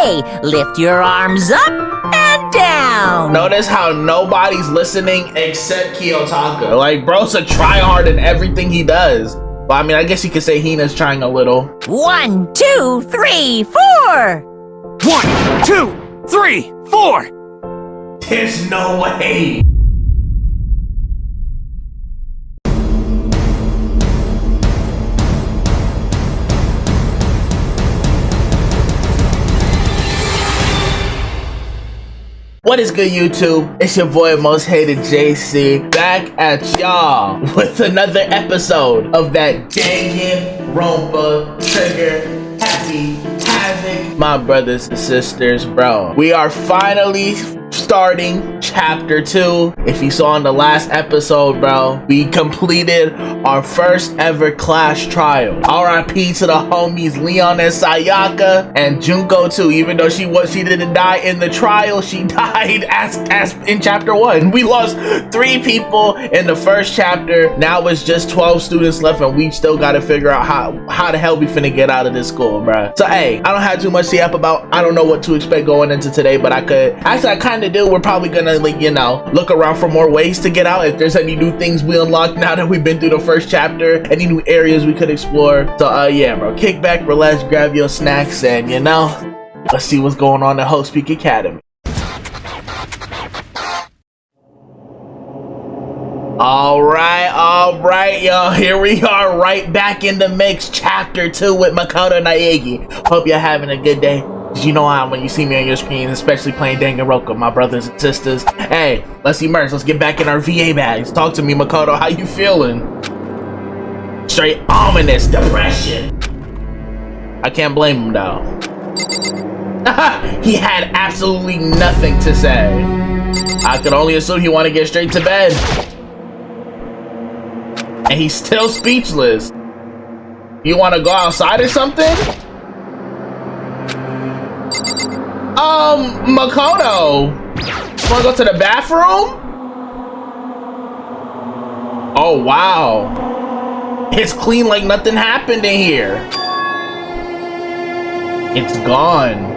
Okay, lift your arms up and down. Notice how nobody's listening except Kiyotaka. Like, bro's a tryhard in everything he does. Well, I mean, I guess you could say Hina's trying a little. 1, 2, 3, 4. 1, 2, 3, 4. There's no way. What is good, YouTube? It's your boy Most Hated JC, back at y'all with another episode of that Danganronpa Trigger Happy Havoc. My brothers and sisters, bro, we are finally starting chapter 2. If you saw in the last episode, bro, we completed our first ever class trial. RIP to the homies Leon and Sayaka, and Junko too. Even though she didn't die in the trial, she died as in chapter 1. We lost 3 people in the first chapter. Now it's just 12 students left, and we still got to figure out how the hell we finna get out of this school, bro. So hey, I don't have too much to yap about. I don't know what to expect going into today, but I kind of do. We're probably gonna, like, you know, look around for more ways to get out. If there's any new things we unlocked now that we've been through the first chapter, any new areas we could explore. So yeah, bro, kick back, relax, grab your snacks, and you know, let's see what's going on at Havoc Peak Academy. All right, y'all. Here we are, right back in the mix. Chapter 2 with Makoto Naegi. Hope you're having a good day. You know how when you see me on your screen, especially playing Danganronpa, my brothers and sisters. Hey, let's immerse. Let's get back in our VA bags. Talk to me, Makoto. How you feeling? Straight ominous depression. I can't blame him, though. He had absolutely nothing to say. I could only assume he wanted to get straight to bed. And he's still speechless. You want to go outside or something? Makoto, wanna go to the bathroom? Oh wow, it's clean like nothing happened in here. It's gone.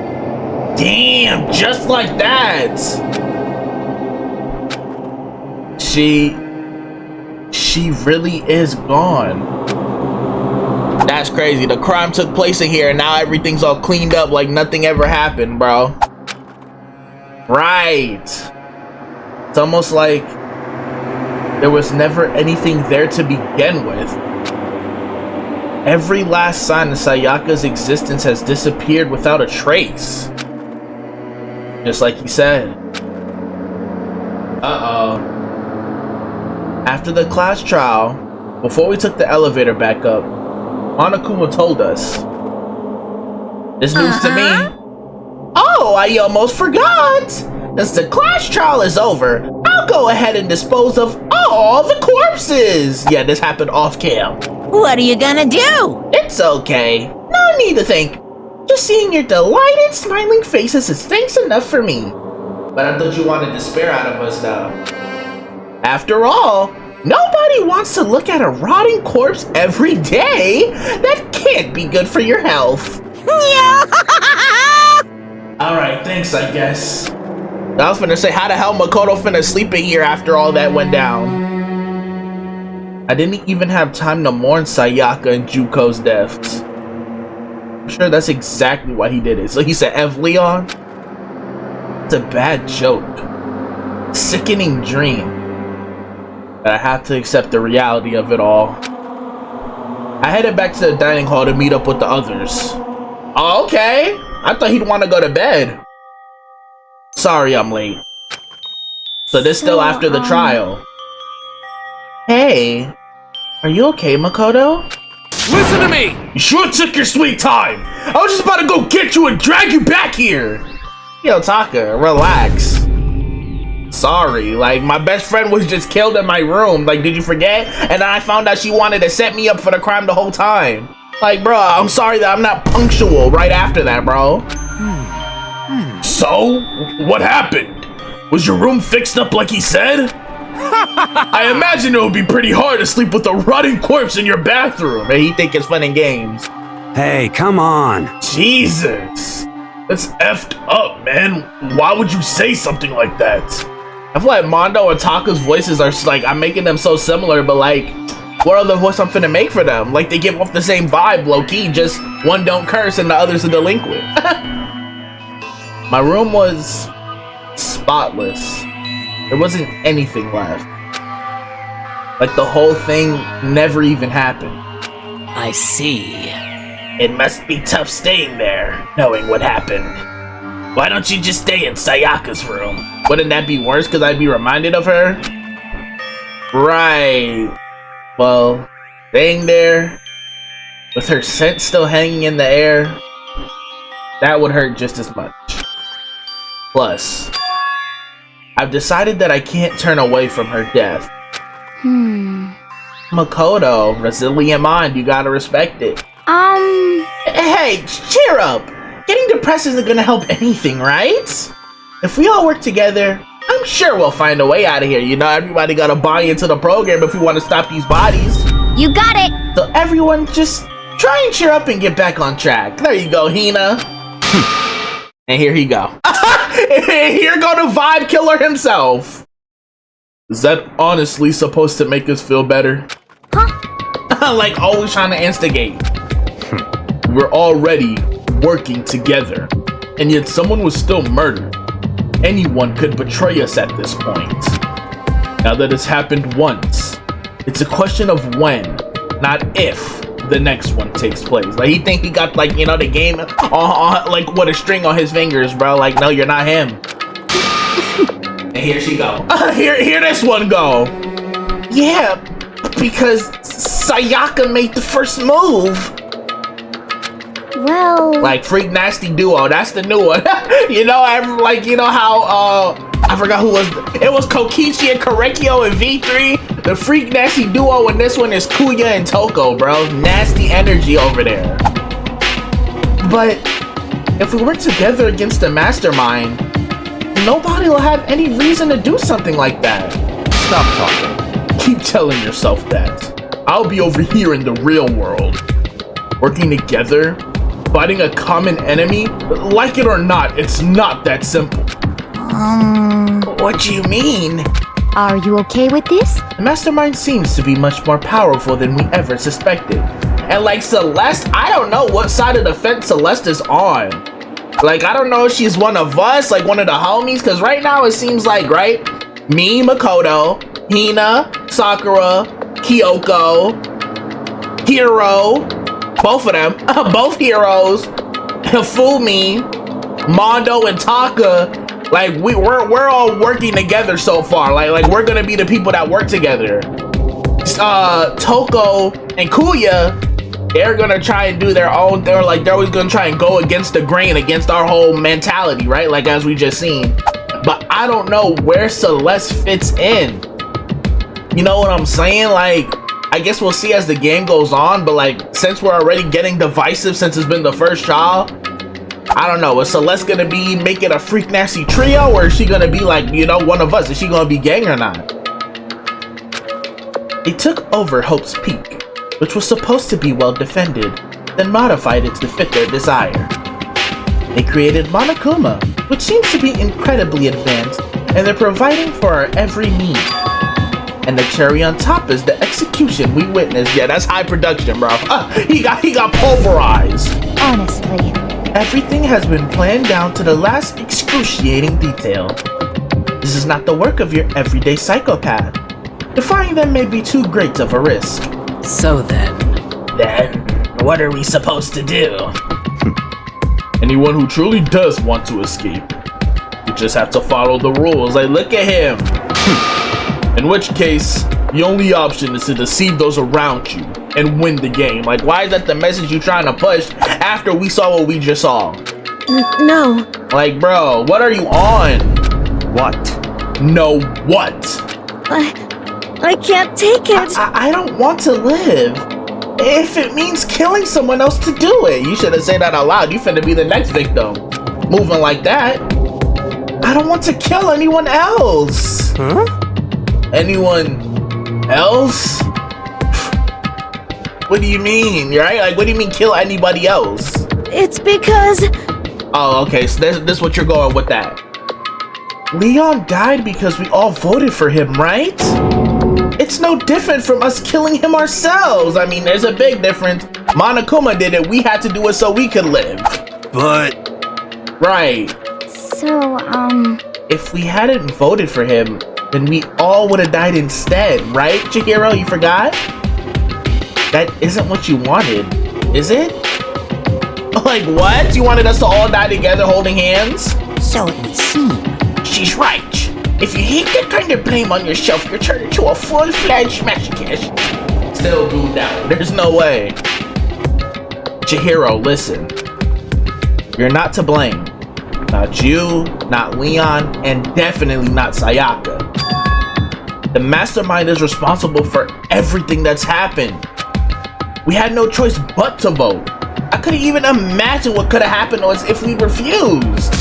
Damn, just like that. She really is gone. That's crazy. The crime took place in here and now everything's all cleaned up like nothing ever happened, bro. Right. It's almost like there was never anything there to begin with. Every last sign of Sayaka's existence has disappeared without a trace. Just like he said. Uh-oh. After the class trial, before we took the elevator back up, Monokuma told us. This news to me. Oh, I almost forgot. Since the class trial is over, I'll go ahead and dispose of all the corpses. Yeah, this happened off cam. What are you gonna do? It's okay. No need to think. Just seeing your delighted, smiling faces is thanks enough for me. But I thought you wanted despair out of us, though. After all, nobody wants to look at a rotting corpse every day. That can't be good for your health. Alright, thanks, I guess. I was finna say, how the hell Makoto finna sleep in here after all that went down? I didn't even have time to mourn Sayaka and Juko's deaths. I'm sure that's exactly why he did it. So he said, F. Leon? It's a bad joke. Sickening dream. But I have to accept the reality of it all. I headed back to the dining hall to meet up with the others. Oh, okay. I thought he'd want to go to bed. Sorry I'm late. So this still after the trial. Hey, are you okay, Makoto? Listen to me! You sure took your sweet time. I was just about to go get you and drag you back here. Yo, Taka, relax. Sorry, like, my best friend was just killed in my room. Like, did you forget? And then I found out she wanted to set me up for the crime the whole time. Like, bro, I'm sorry that I'm not punctual right after that, bro. So, what happened? Was your room fixed up like he said? I imagine it would be pretty hard to sleep with a rotting corpse in your bathroom. And he think it's fun and games. Hey, come on. Jesus. It's effed up, man. Why would you say something like that? I feel like Mondo and Taka's voices are like, I'm making them so similar, but like, what other voice I'm finna make for them? Like, they give off the same vibe, low-key, just one don't curse and the other's a delinquent. My room was spotless. There wasn't anything left. Like, the whole thing never even happened. I see. It must be tough staying there, knowing what happened. Why don't you just stay in Sayaka's room? Wouldn't that be worse because I'd be reminded of her? Right. Well, staying there, with her scent still hanging in the air, that would hurt just as much. Plus, I've decided that I can't turn away from her death. Makoto, resilient mind, you gotta respect it. Hey, cheer up! Getting depressed isn't gonna help anything, right? If we all work together, I'm sure we'll find a way out of here. You know, everybody gotta buy into the program if we want to stop these bodies. You got it! So everyone, just try and cheer up and get back on track. There you go, Hina. And here he go. Here go the vibe killer himself. Is that honestly supposed to make us feel better? Huh? Like always trying to instigate. We're already working together, and yet someone was still murdered. Anyone could betray us at this point. Now that it's happened once, it's a question of when, not if, the next one takes place. Like, he think he got, like, you know, the game on like with a string on his fingers, bro. Like, no, you're not him. And here she go. Here this one go. Yeah, because Sayaka made the first move. Well, like Freak Nasty Duo, that's the new one. You know, you know how I forgot who was it was Kokichi and Korekio in V3. The Freak Nasty Duo in this one is Kuya and Toko, bro. Nasty energy over there. But if we work together against the mastermind, nobody will have any reason to do something like that. Stop talking. Keep telling yourself that. I'll be over here in the real world. Working together, fighting a common enemy, like it or not, it's not that simple. What do you mean? are you okay with this? The mastermind seems to be much more powerful than we ever suspected. And like Celeste, I don't know what side of the fence Celeste is on. Like, I don't know if she's one of us, like one of the homies, because right now it seems like, right? Me, Makoto, Hina, Sakura, Kyoko, Hero, both of them, both heroes, Fumi, Mondo, and Taka. Like, we're all working together so far. Like we're gonna be the people that work together. Toko and Kuya, they're gonna try and do their own. They're always gonna try and go against the grain, against our whole mentality, right? Like as we just seen. But I don't know where Celeste fits in. You know what I'm saying? Like, I guess we'll see as the game goes on. But like, since we're already getting divisive, since it's been the first trial, I don't know. Is Celeste gonna be making a freak nasty trio, or is she gonna be like, you know, one of us? Is she gonna be gang or not? They took over Hope's Peak, which was supposed to be well defended, then modified it to fit their desire. They created Monokuma, which seems to be incredibly advanced, and they're providing for our every need. And the cherry on top is the execution we witnessed. Yeah, that's high production, bro. He got pulverized. Honestly, everything has been planned down to the last excruciating detail. This is not the work of your everyday psychopath. Defying them may be too great of a risk. So then, what are we supposed to do? Anyone who truly does want to escape, you just have to follow the rules. Like, look at him. In which case, the only option is to deceive those around you and win the game. Like, why is that the message you're trying to push after we saw what we just saw? No. Like, bro, what are you on? What? No, what? I can't take it. I don't want to live. If it means killing someone else to do it. You should have said that out loud. You finna be the next victim. Moving like that. I don't want to kill anyone else. Huh? Anyone else? What do you mean, right? Like, what do you mean kill anybody else? It's because Oh, okay, so this is what you're going with that. Leon died because we all voted for him, right? It's no different from us killing him ourselves. I mean, there's a big difference. Monokuma did it. We had to do it so we could live. But... Right. So, If we hadn't voted for him, then we all would have died instead, right, Chihiro? You forgot? That isn't what you wanted, is it? Like, what? You wanted us to all die together holding hands? So it would seem. She's right. If you hate that kind of blame on yourself, you're turned into a full-fledged masochist. Still do that. There's no way. Chihiro, listen. You're not to blame. Not you, not Leon, and definitely not Sayaka. The mastermind is responsible for everything that's happened. We had no choice but to vote. I couldn't even imagine what could have happened to us if we refused.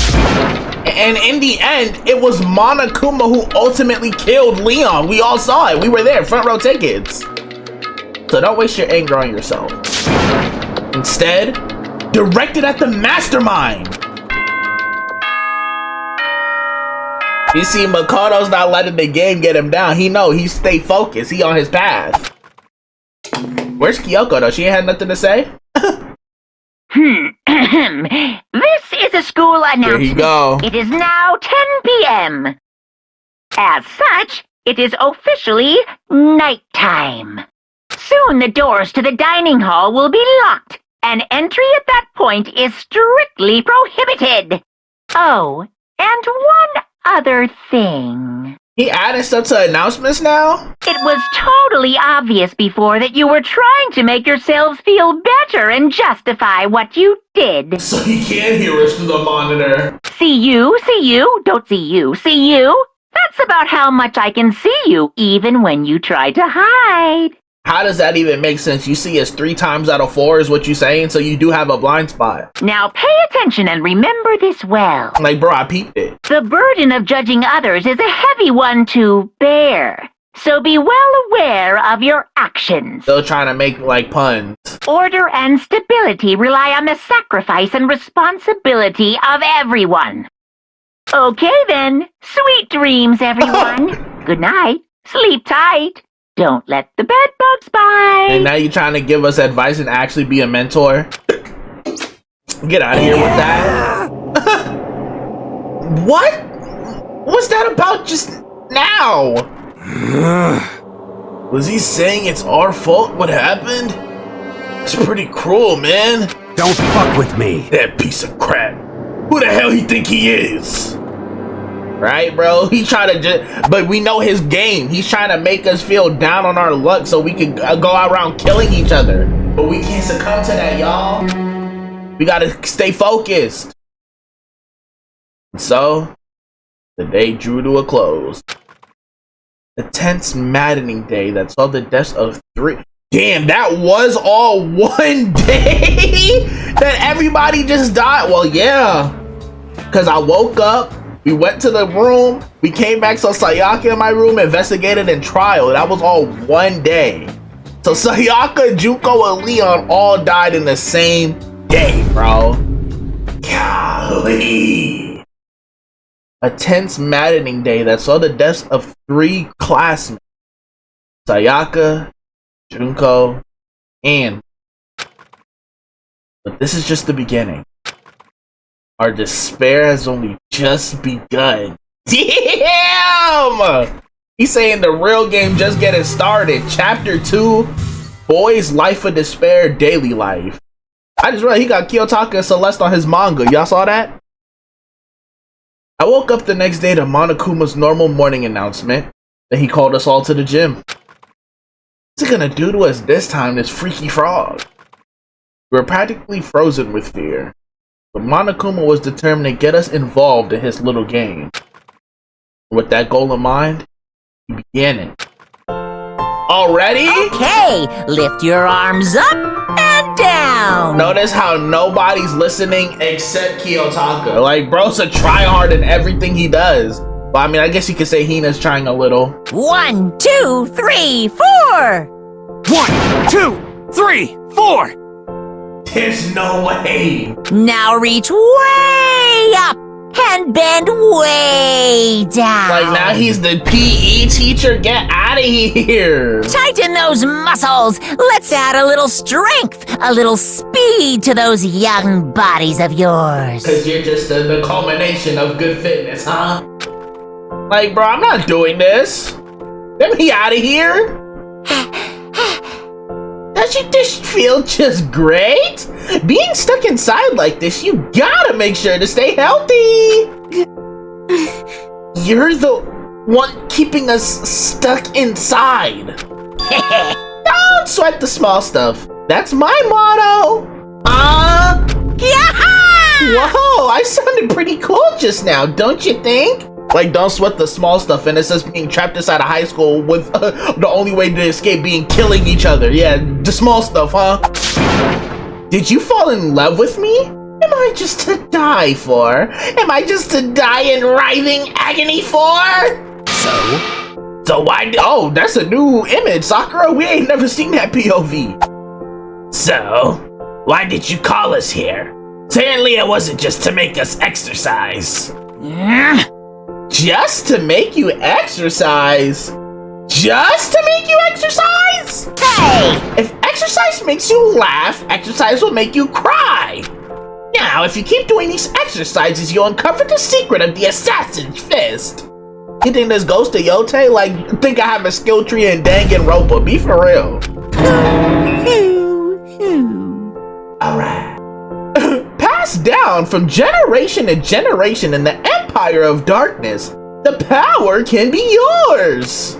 And in the end, it was Monokuma who ultimately killed Leon. We all saw it. We were there, front row tickets. So don't waste your anger on yourself. Instead, direct it at the mastermind. You see, Makoto's not letting the game get him down. He know, he stay focused. He on his path. Where's Kyoko though? She ain't had nothing to say? This is a school announcement. There you go. It is now 10 p.m. As such, it is officially nighttime. Soon the doors to the dining hall will be locked, and entry at that point is strictly prohibited. Oh, and one other thing. He added stuff to announcements now? It was totally obvious before that you were trying to make yourselves feel better and justify what you did. So he can't hear us through the monitor. See you, don't see you, see you. That's about how much I can see you, even when you try to hide. How does that even make sense? You see us 3 times out of 4 is what you saying, so you do have a blind spot. Now pay attention and remember this well. Like, bro, I peeped it. The burden of judging others is a heavy one to bear. So be well aware of your actions. Still trying to make, like, puns. Order and stability rely on the sacrifice and responsibility of everyone. Okay then. Sweet dreams, everyone. Good night. Sleep tight. Don't let the bed bugs bite. And now you're trying to give us advice and actually be a mentor? Get out of here with that. What? What's that about just now? Was he saying it's our fault what happened? It's pretty cruel, man. Don't fuck with me. That piece of crap. Who the hell he think he is? Right, bro? He trying to just, but we know his game. He's trying to make us feel down on our luck so we can go around killing each other. But we can't succumb to that, y'all. We gotta stay focused. So, the day drew to a close. A tense, maddening day that saw the deaths of 3. Damn, that was all one day that everybody just died. Well, yeah, because I woke up. We went to the room, we came back, so Sayaka in my room investigated and trial. That was all one day. So Sayaka, Juko, and Leon all died in the same day, bro. Golly. A tense, maddening day that saw the deaths of 3 classmates. Sayaka, Junko, and... But this is just the beginning. Our despair has only just begun. Damn! He's saying the real game just getting started. Chapter 2, Boy's Life of Despair, Daily Life. I just realized he got Kiyotaka and Celeste on his manga. Y'all saw that? I woke up the next day to Monokuma's normal morning announcement that he called us all to the gym. What's he gonna do to us this time, this freaky frog? We were practically frozen with fear. But Monokuma was determined to get us involved in his little game. With that goal in mind, he began it. Already? Okay, lift your arms up and down. Notice how nobody's listening except Kiyotaka. Like, bro's a tryhard in everything he does. Well, I mean, I guess you could say Hina's trying a little. 1, 2, 3, 4. 1, 2, 3, 4. There's no way. Now reach way up and bend way down. Like, now he's the PE teacher? Get out of here. Tighten those muscles. Let's add a little strength, a little speed to those young bodies of yours. Because you're just the culmination of good fitness, huh? Like, bro, I'm not doing this. Get me out of here. Doesn't this feel just great? Being stuck inside like this, you gotta make sure to stay healthy. You're the one keeping us stuck inside. Don't sweat the small stuff. That's my motto. Whoa, I sounded pretty cool just now, don't you think? Like, don't sweat the small stuff, and it says being trapped inside a high school with the only way to escape being killing each other. Yeah, the small stuff, huh? Did you fall in love with me? Am I just to die for? Am I just to die in writhing agony for? So why? Oh, that's a new image, Sakura. We ain't never seen that POV. So, why did you call us here? Certainly it wasn't just to make us exercise. Just to make you exercise? Just to make you exercise? Hey! If exercise makes you laugh, exercise will make you cry. Now, if you keep doing these exercises, you'll uncover the secret of the assassin's fist. You think this goes to Yote? Like, think I have a skill tree in Danganronpa. Be for real. Alright. Passed down from generation to generation in the Empire of Darkness, the power can be yours!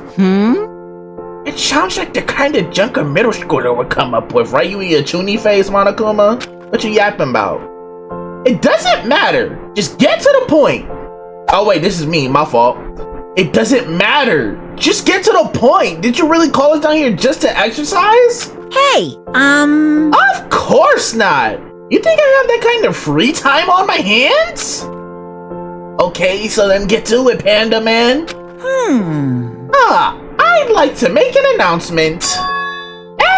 It sounds like the kind of junk a middle schooler would come up with, right? You eat a chuny face, Monokuma? What you yapping about? It doesn't matter. Just get to the point. Oh wait, this is me, my fault. It doesn't matter. Just get to the point. Did you really call us down here just to exercise? Hey, Of course not. You think I have that kind of free time on my hands? Okay, so then get to it, Panda Man. I'd like to make an announcement.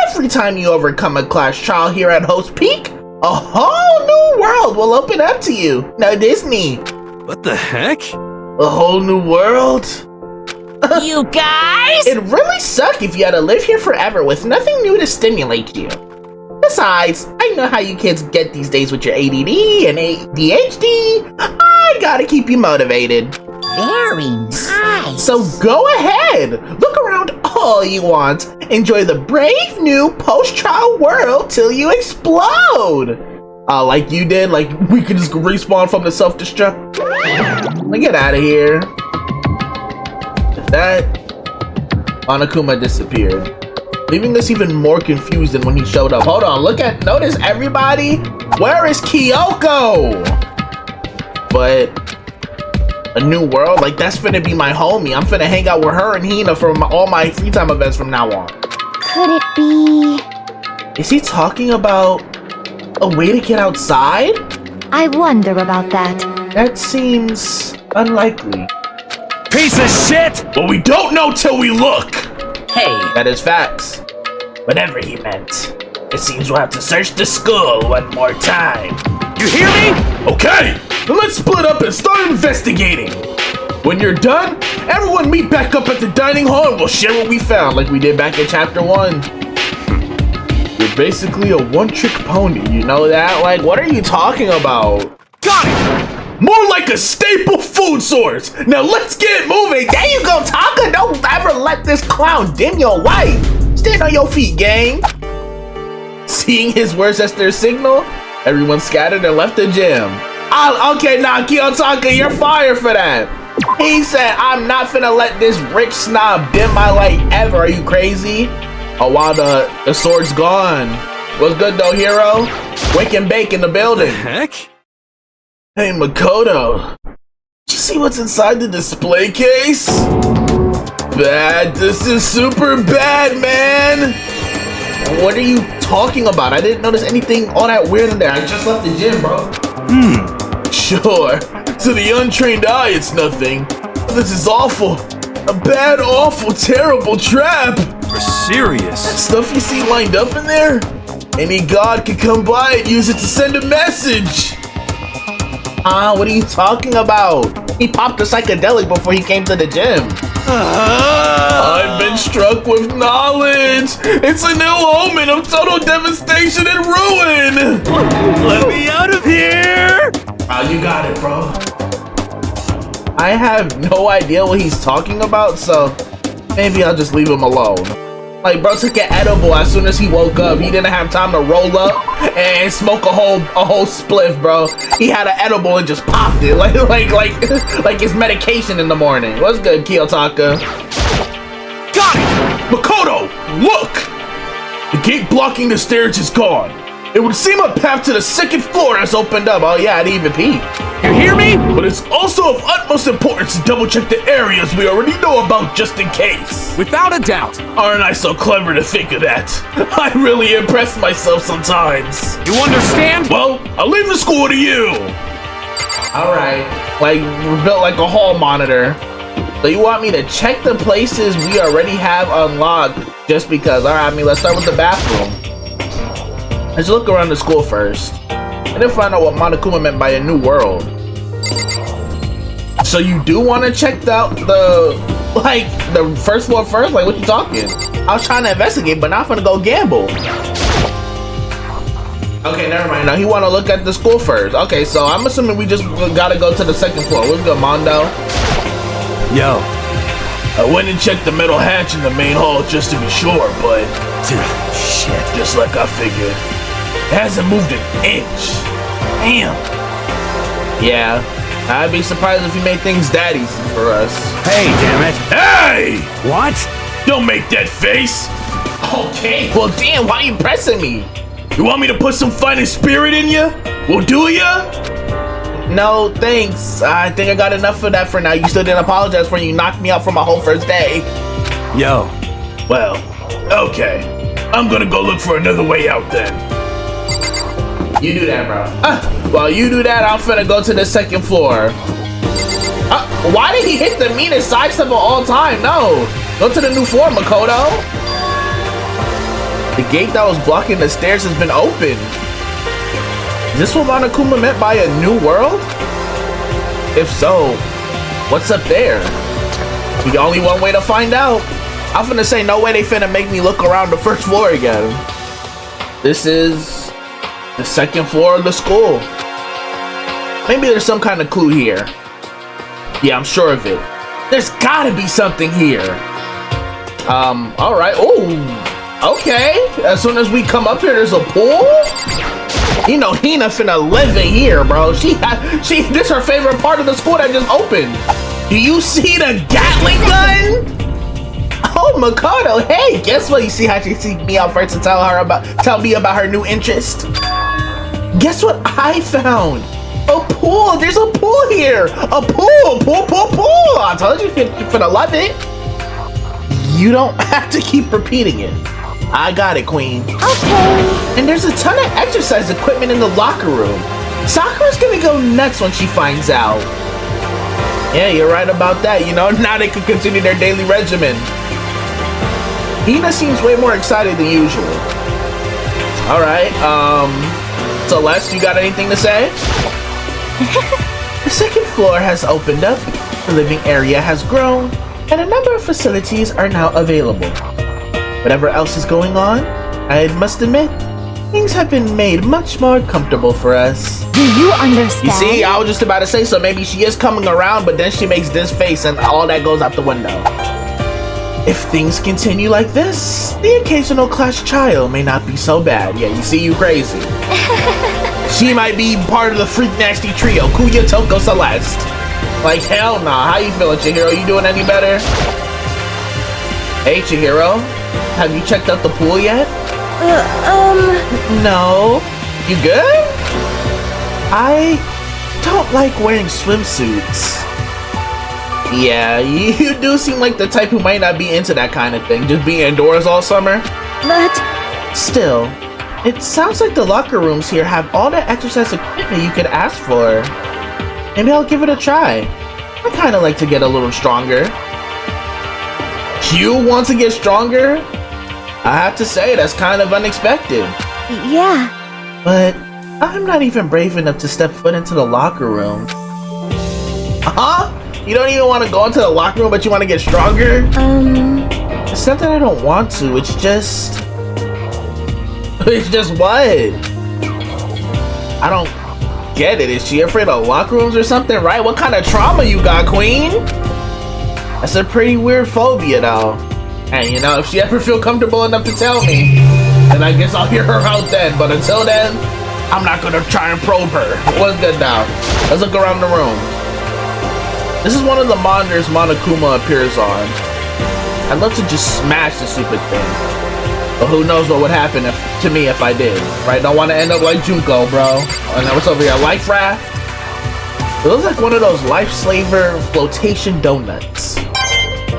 Every time you overcome a class trial here at Host Peak, a whole new world will open up to you. Now, Disney. What the heck? A whole new world? you guys! It'd really suck if you had to live here forever with nothing new to stimulate you. Besides, I know how you kids get these days with your ADD and ADHD. I gotta keep you motivated. Very nice. So go ahead, look around all you want. Enjoy the brave new post-trial world till you explode. Like you did, like we could just respawn from the self-destruct. Like, get out of here. With that, Monokuma disappeared, leaving us even more confused than when he showed up. Hold on, notice everybody. Where is Kyoko? But a new world? Like, that's finna be my homie. I'm finna hang out with her and Hina for all my free time events from now on. Could it be? Is he talking about a way to get outside? I wonder about that. That seems unlikely. Piece of shit! But we don't know till we look! Hey, That is facts. Whatever he meant, it seems we'll have to search the school one more time. You hear me? Okay, then let's split up and start investigating. When you're done, everyone meet back up at the dining hall and we'll share what we found like we did back in chapter 1. You're basically a one-trick pony, you know that? Like, what are you talking about? Got it! More like a staple food source. Now let's get moving. There you go, Taka. Don't ever let this clown dim your light. Stand on your feet, gang. Seeing his words as their signal, everyone scattered and left the gym. Okay, now Kiyotaka, you're fired for that. He said, I'm not finna let this rich snob dim my light ever. Are you crazy? Oh, wow, the sword's gone. What's good, though, hero? Wake and bake in the building. Heck? Hey, Makoto. Did you see what's inside the display case? Bad. This is super bad, man. What are you talking about? I didn't notice anything all that weird in there. I just left the gym, bro. Sure. To the untrained eye, it's nothing. This is awful. A bad, awful, terrible trap. You're serious? Stuff you see lined up in there? Any god can come by and use it to send a message. What are you talking about? He popped a psychedelic before he came to the gym. I've been struck with knowledge. It's a new omen of total devastation and ruin. Let me out of here! You got it, bro. I have no idea what he's talking about, so maybe I'll just leave him alone. Like, bro took an edible as soon as he woke up. He didn't have time to roll up and smoke a whole spliff, bro. He had an edible and just popped it like it's medication in the morning. What's good, Kiyotaka? Got it! Makoto, look! The gate blocking the stairs is gone. It would seem a path to the second floor has opened up. Oh yeah, I didn't even peep. You hear me? But it's also of utmost importance to double check the areas we already know about just in case. Without a doubt. Aren't I so clever to think of that? I really impress myself sometimes. You understand? Well, I'll leave the school to you. Alright, like we're built like a hall monitor. So you want me to check the places we already have unlocked just because? Alright, I mean, let's start with the bathroom. Let's look around the school first. And then find out what Monokuma meant by a new world. So you do want to check out the first floor first? Like, what you talking? I was trying to investigate, but now I'm gonna go gamble. Okay, never mind. Now he want to look at the school first. Okay, so I'm assuming we just gotta go to the second floor. What's good, Mondo? Yo. I went and checked the metal hatch in the main hall just to be sure, but Shit. just like I figured, it hasn't moved an inch. Damn. Yeah, I'd be surprised if he made things that easy for us. Hey, damn it. Hey! What? Don't make that face. Okay. Well, damn, why are you pressing me? You want me to put some fighting spirit in you? Well, do ya? No, thanks. I think I got enough of that for now. You still didn't apologize for when you knocked me out for my whole first day. Yo. Well, okay. I'm gonna go look for another way out then. You do that, bro. While you do that, I'm finna go to the second floor. Why did he hit the meanest side step of all time? No. Go to the new floor, Makoto. The gate that was blocking the stairs has been opened. Is this what Monokuma meant by a new world? If so, what's up there? The only one way to find out. I'm finna say no way they finna make me look around the first floor again. This is the second floor of the school. Maybe there's some kind of clue here. Yeah, I'm sure of it. There's gotta be something here. Alright. Oh, okay. As soon as we come up here, there's a pool? You know, Hina finna live in here, bro. This is her favorite part of the school that just opened. Do you see the Gatling gun? Oh, Makoto, hey, guess what? You see how she seeked me out first to tell me about her new interest? Guess what I found? A pool. There's a pool here. A pool. Pool. I told you you're finna love it. You don't have to keep repeating it. I got it, queen. Okay. And there's a ton of exercise equipment in the locker room. Sakura's gonna go nuts when she finds out. Yeah, you're right about that. You know, now they can continue their daily regimen. Hina seems way more excited than usual. Alright, Celeste, you got anything to say? The second floor has opened up, the living area has grown, and a number of facilities are now available. Whatever else is going on, I must admit, things have been made much more comfortable for us. Do you understand? You see, I was just about to say, so maybe she is coming around, but then she makes this face and all that goes out the window. If things continue like this, the occasional class child may not be so bad. Yeah, you see, you crazy. She might be part of the freak nasty trio, Kuya, Toko, Celeste. Like, hell nah. How you feeling, Chihiro? You doing any better? Hey, Chihiro. Have you checked out the pool yet? No. You good? I don't like wearing swimsuits. Yeah, you do seem like the type who might not be into that kind of thing, just being indoors all summer. But Still, it sounds like the locker rooms here have all the exercise equipment you could ask for. Maybe I'll give it a try. I kind of like to get a little stronger. You want to get stronger? I have to say, that's kind of unexpected. Yeah. But I'm not even brave enough to step foot into the locker room. Huh? You don't even want to go into the locker room, but you want to get stronger? It's not that I don't want to, it's just... It's just what? I don't get it. Is she afraid of locker rooms or something, right? What kind of trauma you got, queen? That's a pretty weird phobia, though. And you know, if she ever feel comfortable enough to tell me, then I guess I'll hear her out then. But until then, I'm not gonna try and probe her. What's good now? Let's look around the room. This is one of the monitors Monokuma appears on. I'd love to just smash the stupid thing. But who knows what would happen to me if I did, right? Don't want to end up like Junko, bro. And what's over here? Life raft? It looks like one of those lifesaver flotation donuts.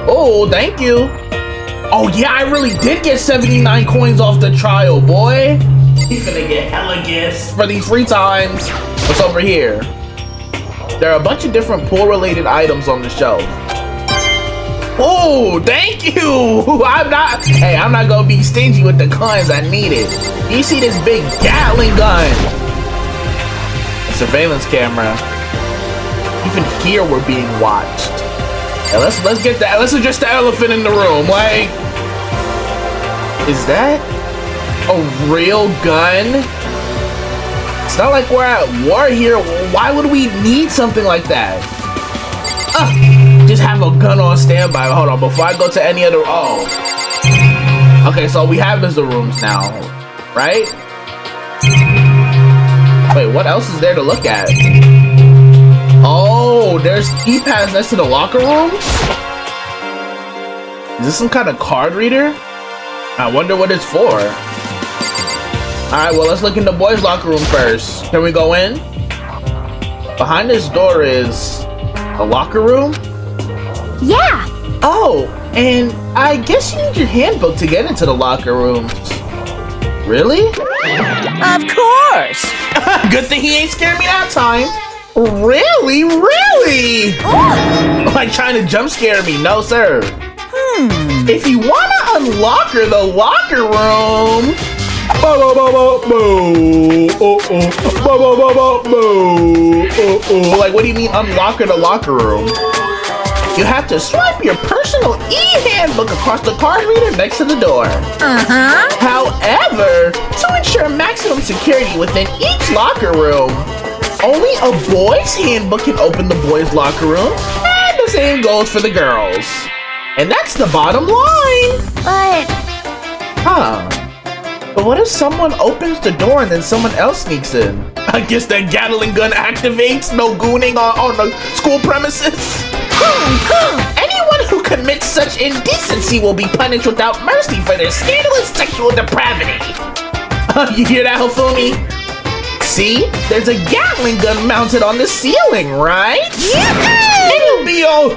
Oh, thank you. Oh yeah, I really did get 79 coins off the trial, boy. He's gonna get hella gifts for these free times. What's over here? There are a bunch of different pool-related items on the shelf. Oh, thank you! I'm not gonna be stingy with the coins. I need it. You see this big Gatling gun? A surveillance camera. Even here we're being watched. Now let's get that. Let's address the elephant in the room. Like, is that a real gun? It's not like we're at war here. Why would we need something like that? Just have a gun on standby. Hold on, before I go to any other... Oh. Okay, so we have visitor rooms now, right? Wait, what else is there to look at? Oh, there's keypads next to the locker rooms? Is this some kind of card reader? I wonder what it's for. Alright, well, let's look in the boys' locker room first. Can we go in? Behind this door is a locker room? Yeah. Oh, and I guess you need your handbook to get into the locker rooms. Really? Of course! Good thing he ain't scared me that time. Really? Really? Like trying to jump scare me. No, sir. If you want to unlock the locker room... Like, what do you mean unlock the locker room? You have to swipe your personal e-handbook across the card reader next to the door. However, to ensure maximum security within each locker room, only a boy's handbook can open the boys' locker room, and the same goes for the girls. And that's the bottom line. But... But what if someone opens the door and then someone else sneaks in? I guess that Gatling gun activates. No gooning on the school premises. Anyone who commits such indecency will be punished without mercy for their scandalous sexual depravity. You hear that, Hofumi? See? There's a Gatling gun mounted on the ceiling, right? It'll be all...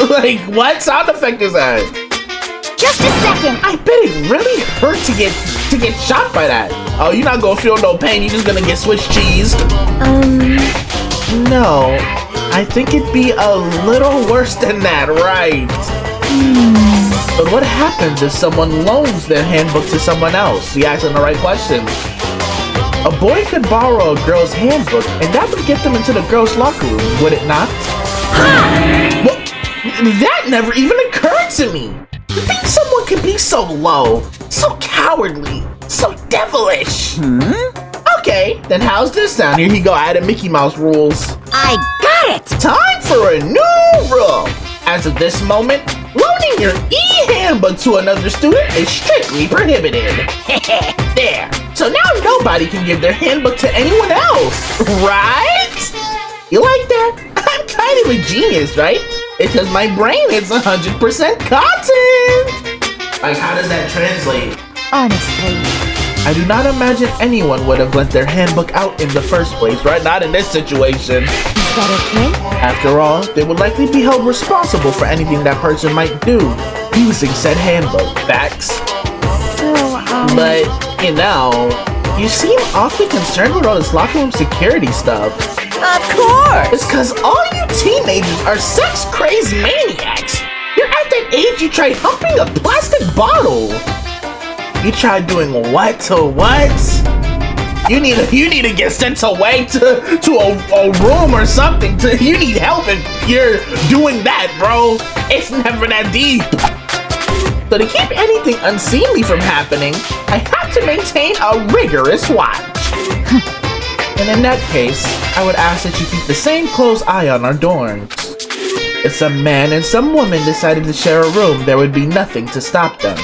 Like, what sound effect is that? Just a second. I bet it really hurt to get shot by that. Oh, you're not gonna feel no pain. You're just gonna get Swiss cheese. No, I think it'd be a little worse than that, right? But what happens if someone loans their handbook to someone else? You asking the right question. A boy could borrow a girl's handbook, and that would get them into the girl's locker room, would it not? Well, that never even occurred to me. You think someone could be so low, so cowardly, so devilish? Okay, then how's this sound? Here you go, adding Mickey Mouse rules. I got it! Time for a new rule. As of this moment, loaning your e-handbook to another student is strictly prohibited. There. So now nobody can give their handbook to anyone else, right? You like that? I'm kind of a genius, right? Because my brain is 100% cotton. Like, how does that translate? Honestly. I do not imagine anyone would have lent their handbook out in the first place, right? Not in this situation. Is that okay? After all, they would likely be held responsible for anything that person might do using said handbook. Facts. So, But, you know, you seem awfully concerned with all this locker room security stuff. Of course! It's cause all you teenagers are sex-crazed maniacs. You're at that age you try humping a plastic bottle. You tried doing what to what? You need to get sent away to a room or something. You need help if you're doing that, bro. It's never that deep. So to keep anything unseemly from happening, I have to maintain a rigorous watch. And in that case, I would ask that you keep the same close eye on our dorms. If some man and some woman decided to share a room, there would be nothing to stop them.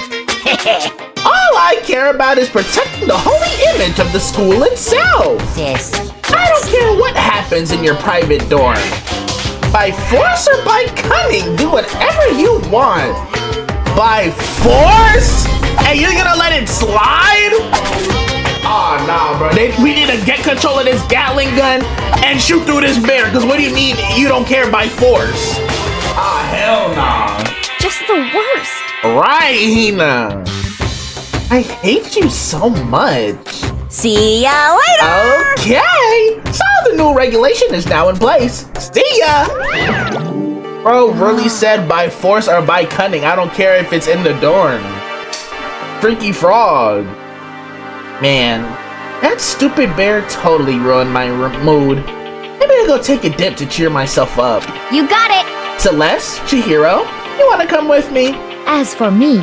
All I care about is protecting the holy image of the school itself. Sis. I don't care what happens in your private dorm. By force or by cunning, do whatever you want. By force? And you're gonna let it slide? Oh, nah, bro. We need to get control of this Gatling gun and shoot through this bear. Because what do you mean you don't care by force? Ah, hell nah. Just the worst. Right, Hina. I hate you so much. See ya later! Okay. So the new regulation is now in place. See ya. Bro really said by force or by cunning. I don't care if it's in the dorm. Freaky frog. Man, that stupid bear totally ruined my mood. Maybe I'll go take a dip to cheer myself up. You got it. Celeste, Chihiro, you want to come with me? As for me,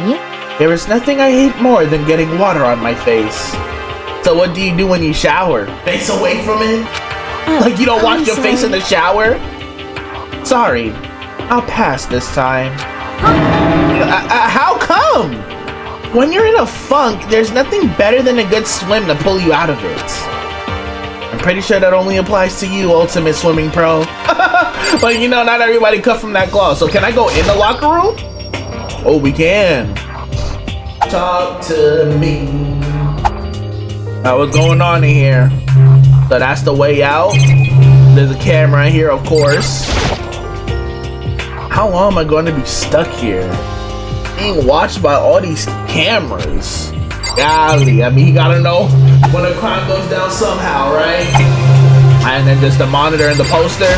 There is nothing I hate more than getting water on my face. So what do you do when you shower? Face away from it? Like you don't wash your face in the shower? Sorry, I'll pass this time. How come? When you're in a funk, there's nothing better than a good swim to pull you out of it. I'm pretty sure that only applies to you, Ultimate Swimming Pro. But you know, not everybody cut from that cloth. So can I go in the locker room? Oh, we can. Talk to me. Now what's going on in here? So that's the way out. There's a camera here, of course. How long am I going to be stuck here? Being watched by all these cameras. Golly, I mean, you gotta know when a crime goes down somehow, right? And then just the monitor and the poster.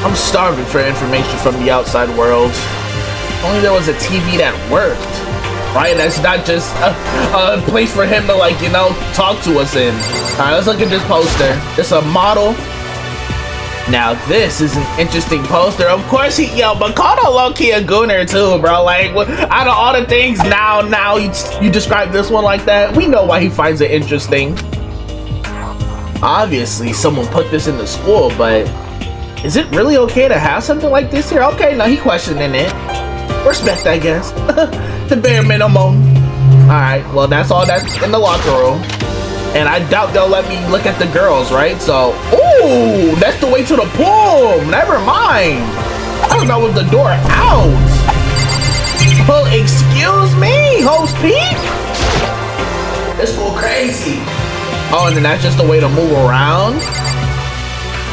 I'm starving for information from the outside world. If only there was a TV that worked, right? That's not just a place for him to, like, you know, talk to us in. All right, let's look at this poster. It's a model. Now this is an interesting poster. Of course, Makoto low-key a gooner too, bro. Like, out of all the things, now you describe this one like that. We know why he finds it interesting. Obviously, someone put this in the school, but is it really okay to have something like this here? Okay, now he questioning it. Respect, I guess. The bare minimum. All right, well, that's all that's in the locker room. And I doubt they'll let me look at the girls, right? So, ooh, that's the way to the pool. Never mind. I don't know if the door out. Well, excuse me, host Pete. This fool crazy. Oh, and then that's just the way to move around.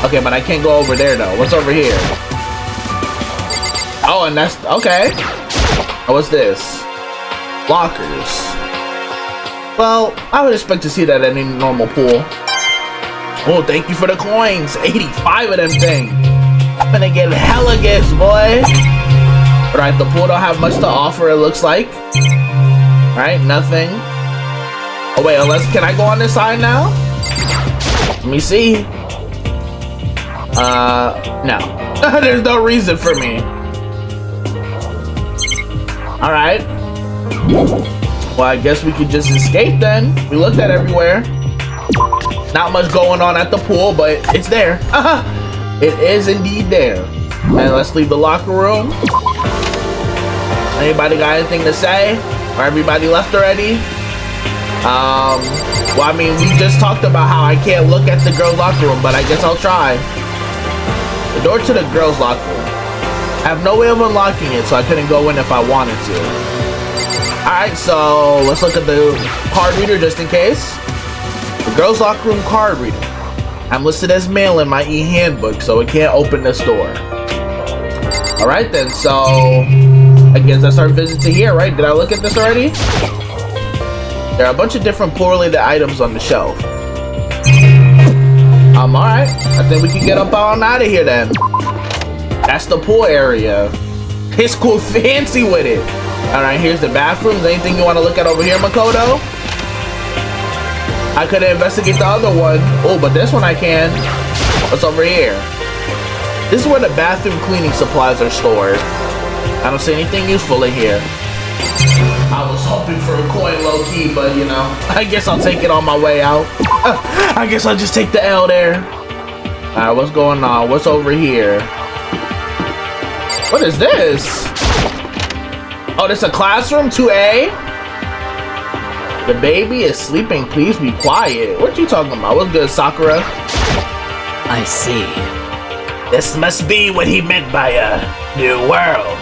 Okay, but I can't go over there though. What's over here? Oh, and that's okay. Oh, what's this? Lockers. Well, I would expect to see that at any normal pool. Oh, thank you for the coins. 85 of them things. I'm gonna get hella gifts, boy. Alright, the pool don't have much to offer, it looks like. Alright, nothing. Oh, wait, can I go on this side now? Let me see. No. There's no reason for me. Alright. Well, I guess we could just escape then. We looked at everywhere. Not much going on at the pool, but it's there. It is indeed there. And let's leave the locker room. Anybody got anything to say? Or everybody left already? Well, I mean, we just talked about how I can't look at the girls' locker room, but I guess I'll try. The door to the girls' locker room. I have no way of unlocking it, so I couldn't go in if I wanted to. Alright, so let's look at the card reader just in case. The girls' locker room card reader. I'm listed as male in my e-handbook, so it can't open this door. Alright then, so I guess that's our visit to here, right? Did I look at this already? There are a bunch of different pool-related items on the shelf. Alright. I think we can get up on out of here then. That's the pool area. It's cool fancy with it. Alright, here's the bathrooms. Anything you want to look at over here, Makoto? I could investigate the other one. Oh, but this one I can. What's over here? This is where the bathroom cleaning supplies are stored. I don't see anything useful in here. I was hoping for a coin low-key, but you know, I guess I'll take it on my way out. I guess I'll just take the L there. Alright, what's going on? What's over here? What is this? Oh, this is a classroom? 2A? The baby is sleeping. Please be quiet. What you talking about? What's good, Sakura? I see. This must be what he meant by a new world.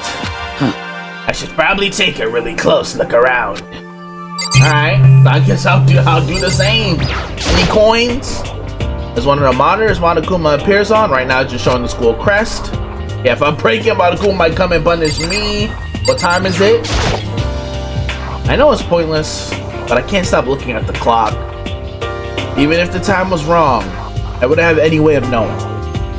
I should probably take a really close look around. Alright, I guess I'll do the same. Any coins? There's one of the monitors Monokuma appears on. Right now it's just showing the school crest. Yeah, if I break it, Monokuma might come and punish me. What time is it? I know it's pointless, but I can't stop looking at the clock. Even if the time was wrong, I wouldn't have any way of knowing.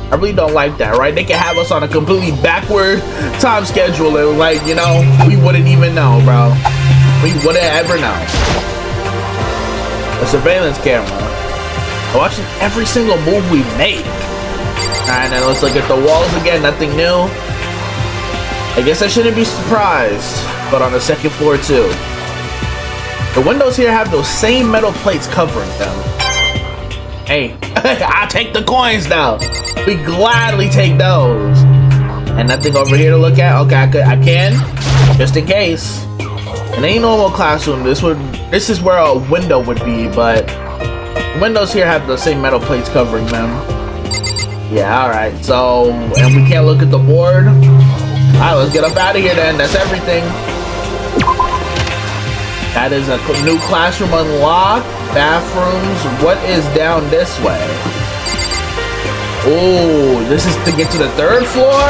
I really don't like that, right? They can have us on a completely backward time schedule and like, you know, we wouldn't even know, bro. We wouldn't ever know. A surveillance camera. Watching every single move we make. Alright, then let's look at the walls again. Nothing new. I guess I shouldn't be surprised, but on the second floor too. The windows here have those same metal plates covering them. Hey, I'll take the coins now. We gladly take those. And nothing over here to look at. Okay, I can, just in case. In any normal classroom, this is where a window would be, but the windows here have the same metal plates covering them. Yeah, all right. So, and we can't look at the board. All right, let's get up out of here then. That's everything. That is a new classroom unlocked. Bathrooms. What is down this way? Oh, this is to get to the third floor?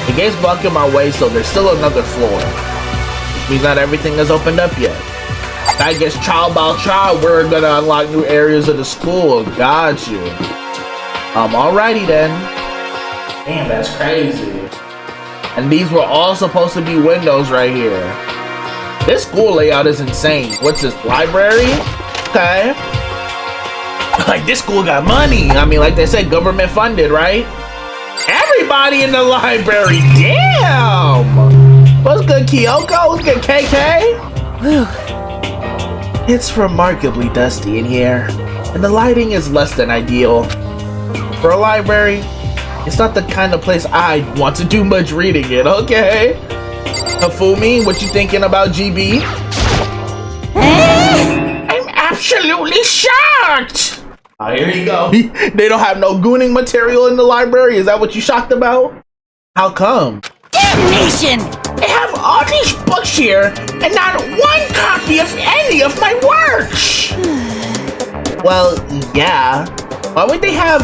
The gate's blocking my way, so there's still another floor. Which means not everything is opened up yet. I guess child by child, we're gonna unlock new areas of the school. Got you. Alrighty then. Damn, that's crazy. And these were all supposed to be windows right here. This school layout is insane. What's this, library? Okay. Like, this school got money. I mean, like they said, government funded, right? Everybody in the library. Damn. What's good, Kyoko? What's good, KK? Whew. It's remarkably dusty in here, and the lighting is less than ideal. For a library, it's not the kind of place I'd want to do much reading in, okay? Hafumi, what you thinking about GB? I'm absolutely shocked! Oh, here you go. They don't have no gooning material in the library? Is that what you shocked about? How come? Damnation! They have all these books here, and not one copy of any of my works! Well, yeah. Why would they have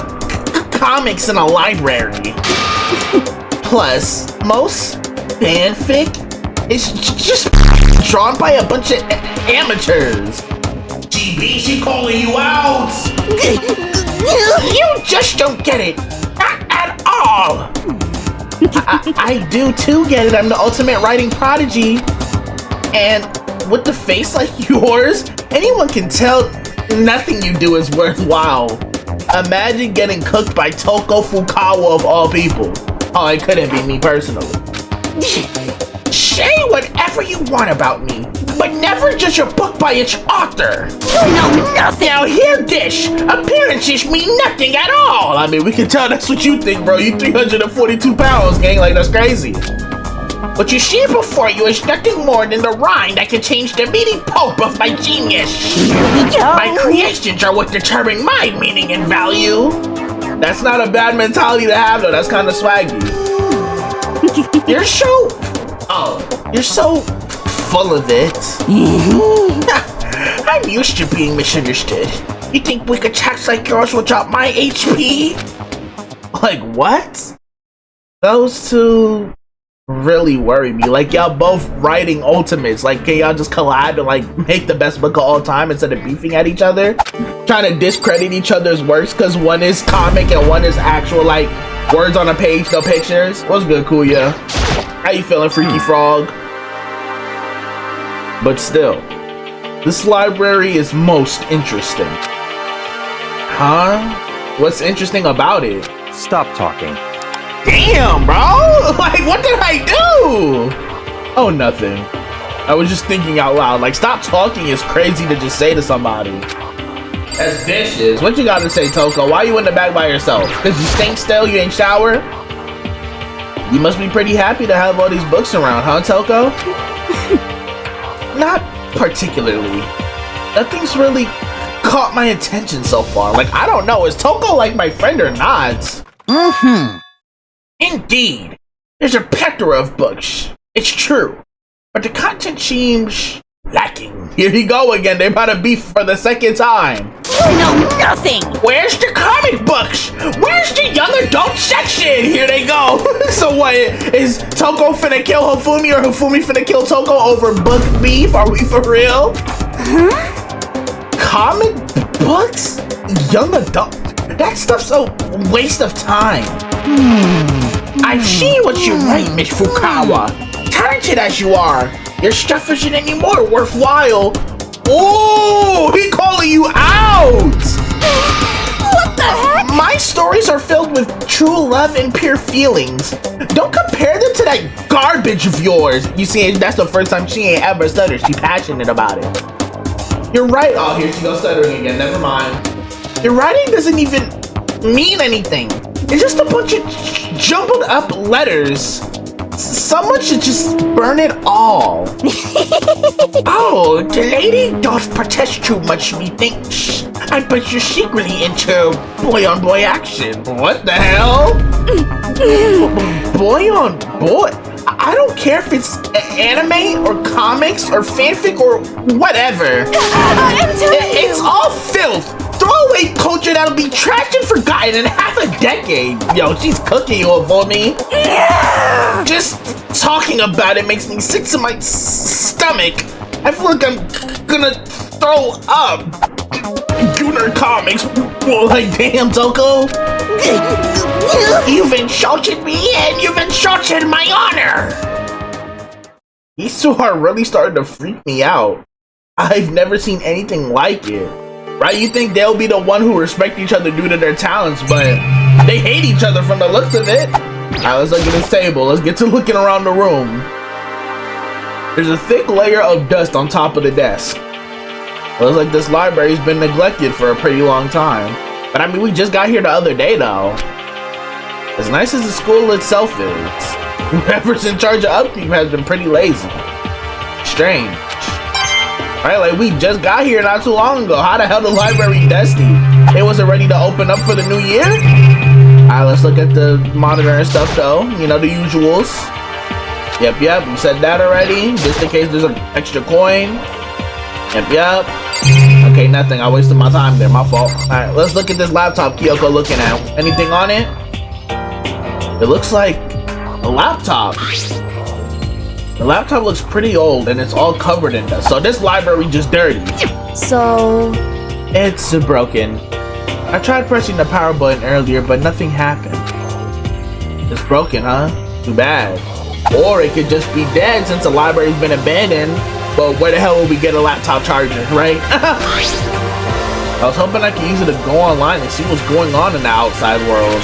comics in a library? Plus, most fanfic is just drawn by a bunch of amateurs. GB, she calling you out! You just don't get it! Not at all! I do too get it. I'm the ultimate writing prodigy. And with the face like yours, anyone can tell nothing you do is worthwhile. Imagine getting cooked by Toko Fukawa of all people. Oh, it couldn't be me personally. Say whatever you want about me, but never judge a book by its author. You know nothing! Now hear this, appearances mean nothing at all. I mean, we can tell that's what you think, bro. You 342 pounds, gang, like that's crazy. What you see before you is nothing more than the rind that can change the meaning pulp of my genius. My creations are what determine my meaning and value. That's not a bad mentality to have, though. That's kind of swaggy. You're so full of it. I'm used to being misunderstood. You think weak attacks like yours will drop my HP? Like, what? Those two really worry me. Like, y'all both writing ultimates. Like, can y'all just collab and like make the best book of all time instead of beefing at each other? Trying to discredit each other's works because one is comic and one is actual, like, words on a page, no pictures. What's good, Kuya? How you feeling, Freaky Frog? But still, this library is most interesting. Huh? What's interesting about it? Stop talking. Damn, bro! Like, what did I do? Oh, nothing. I was just thinking out loud. Like, stop talking is crazy to just say to somebody. That's vicious. What you gotta say, Toko? Why you in the back by yourself? Cause you stink still? You ain't shower? You must be pretty happy to have all these books around, huh, Toko? Not particularly. Nothing's really caught my attention so far. Like, I don't know. Is Toko like my friend or not? Mm-hmm. Indeed. There's a plethora of books. It's true. But the content seems lacking. Here you go again. They about to beef for the second time. You know nothing! Where's the comic books? Where's the young adult section? Here they go. So what, is Toko finna kill Hifumi or Hifumi finna kill Toko over book beef? Are we for real? Huh? Comic books? Young adult? That stuff's a waste of time. I've seen what you write, Miss Fukawa. Talented as you are, your stuff isn't any more worthwhile. Oh, he calling you out! What the heck? My stories are filled with true love and pure feelings. Don't compare them to that garbage of yours. You see, that's the first time she ain't ever stuttered. She's passionate about it. You're right. Oh, here she goes stuttering again. Never mind. Your writing doesn't even mean anything. It's just a bunch of jumbled up letters. Someone should just burn it all. Oh, the lady don't protest too much, methinks. I bet you're secretly into boy-on-boy action. What the hell? Boy-on-boy? I don't care if it's anime or comics or fanfic or whatever. It's all filth. Throwaway culture that'll be trashed and forgotten in half a decade. Yo, she's cooking you for me. Just talking about it makes me sick to my stomach. I feel like I'm gonna throw up. Gunner comics. Well, like, damn, Toko. You've insulted me and you've insulted my honor. These two are really starting to freak me out. I've never seen anything like it. Right? You think they'll be the one who respect each other due to their talents, but they hate each other from the looks of it. Alright, let's look at this table. Let's get to looking around the room. There's a thick layer of dust on top of the desk. Looks like this library's been neglected for a pretty long time. But I mean, we just got here the other day, though. As nice as the school itself is, whoever's in charge of upkeep has been pretty lazy. Strange. Right, like we just got here not too long ago. How the hell the library dusty? It wasn't ready to open up for the new year? Alright, let's look at the monitor and stuff though. You know, the usuals. Yep, we said that already. Just in case there's an extra coin. Yep. Okay, nothing. I wasted my time there, my fault. Alright, let's look at this laptop Kyoko looking at. Anything on it? It looks like a laptop. The laptop looks pretty old and it's all covered in dust. So this library just dirty. So... It's broken. I tried pressing the power button earlier, but nothing happened. It's broken, huh? Too bad. Or it could just be dead since the library's been abandoned. But where the hell will we get a laptop charger, right? I was hoping I could use it to go online and see what's going on in the outside world.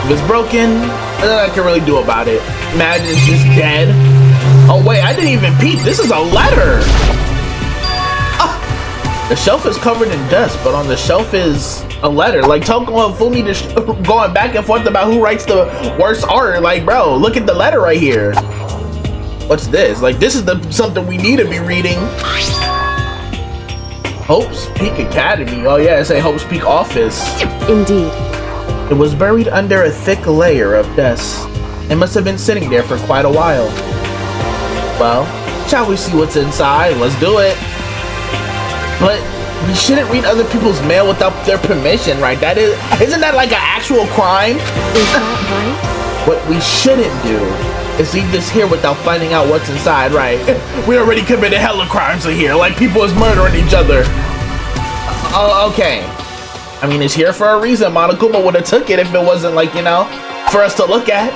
If it's broken, nothing I can really do about it. Imagine it's just dead. Oh wait, I didn't even peep. This is a letter. The shelf is covered in dust, but on the shelf is a letter. Like Toko and Fumi just going back and forth about who writes the worst art. Like, bro, look at the letter right here. What's this? Like, this is something we need to be reading. Hope's Peak Academy. Oh yeah, it say Hope's Peak Office. Indeed. It was buried under a thick layer of dust. It must have been sitting there for quite a while. Well, shall we see what's inside? Let's do it. But we shouldn't read other people's mail without their permission, right? Isn't that like an actual crime? Is that right? What we shouldn't do is leave this here without finding out what's inside, right? We already committed hella crimes in here, like people is murdering each other. Okay. I mean, it's here for a reason. Monokuma would have took it if it wasn't like, you know, for us to look at.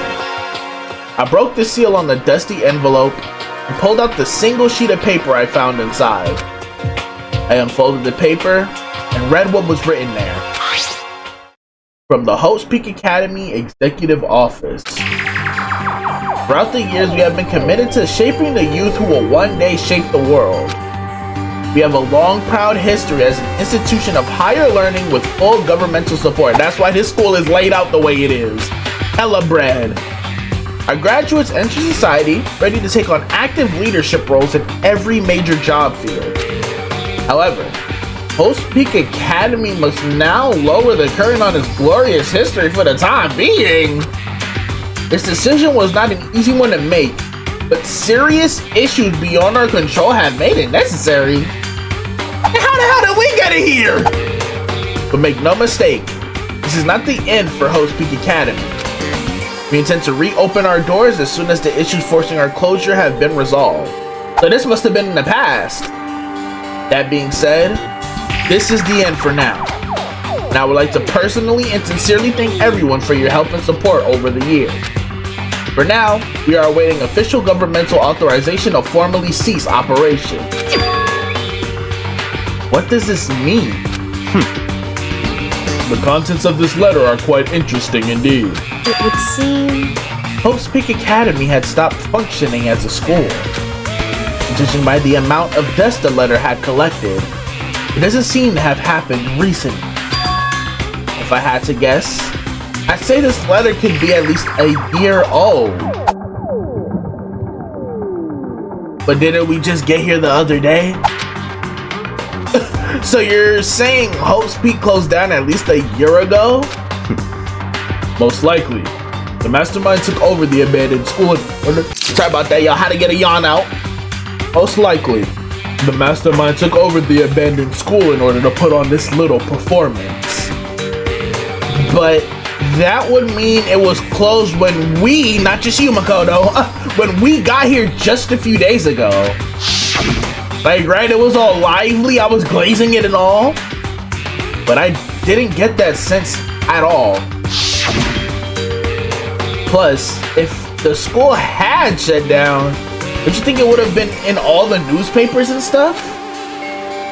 I broke the seal on the dusty envelope and pulled out the single sheet of paper I found inside. I unfolded the paper and read what was written there. From the Havoc Peak Academy Executive Office. Throughout the years, we have been committed to shaping the youth who will one day shape the world. We have a long, proud history as an institution of higher learning with full governmental support. That's why this school is laid out the way it is. Hella bread. Our graduates enter society ready to take on active leadership roles in every major job field. However, Havoc Peak Academy must now lower the curtain on its glorious history for the time being. This decision was not an easy one to make, but serious issues beyond our control have made it necessary. How the hell did we get it here? But make no mistake, this is not the end for Havoc Peak Academy. We intend to reopen our doors as soon as the issues forcing our closure have been resolved. So this must have been in the past. That being said, this is the end for now. And I would like to personally and sincerely thank everyone for your help and support over the years. For now, we are awaiting official governmental authorization to formally cease operation. What does this mean? The contents of this letter are quite interesting indeed. It would seem... Havoc Peak Academy had stopped functioning as a school. Judging by the amount of dust the letter had collected, it doesn't seem to have happened recently. If I had to guess, I'd say this letter could be at least a year old. But didn't we just get here the other day? So you're saying Havoc Peak closed down at least a year ago? Most likely. The mastermind took over the abandoned school. Sorry about that, y'all. Had to get a yawn out. Most likely, the mastermind took over the abandoned school in order to put on this little performance. But that would mean it was closed when we, not just you, Makoto, when we got here just a few days ago. Like, right, it was all lively, I was glazing it and all. But I didn't get that sense at all. Plus, if the school had shut down, don't you think it would have been in all the newspapers and stuff?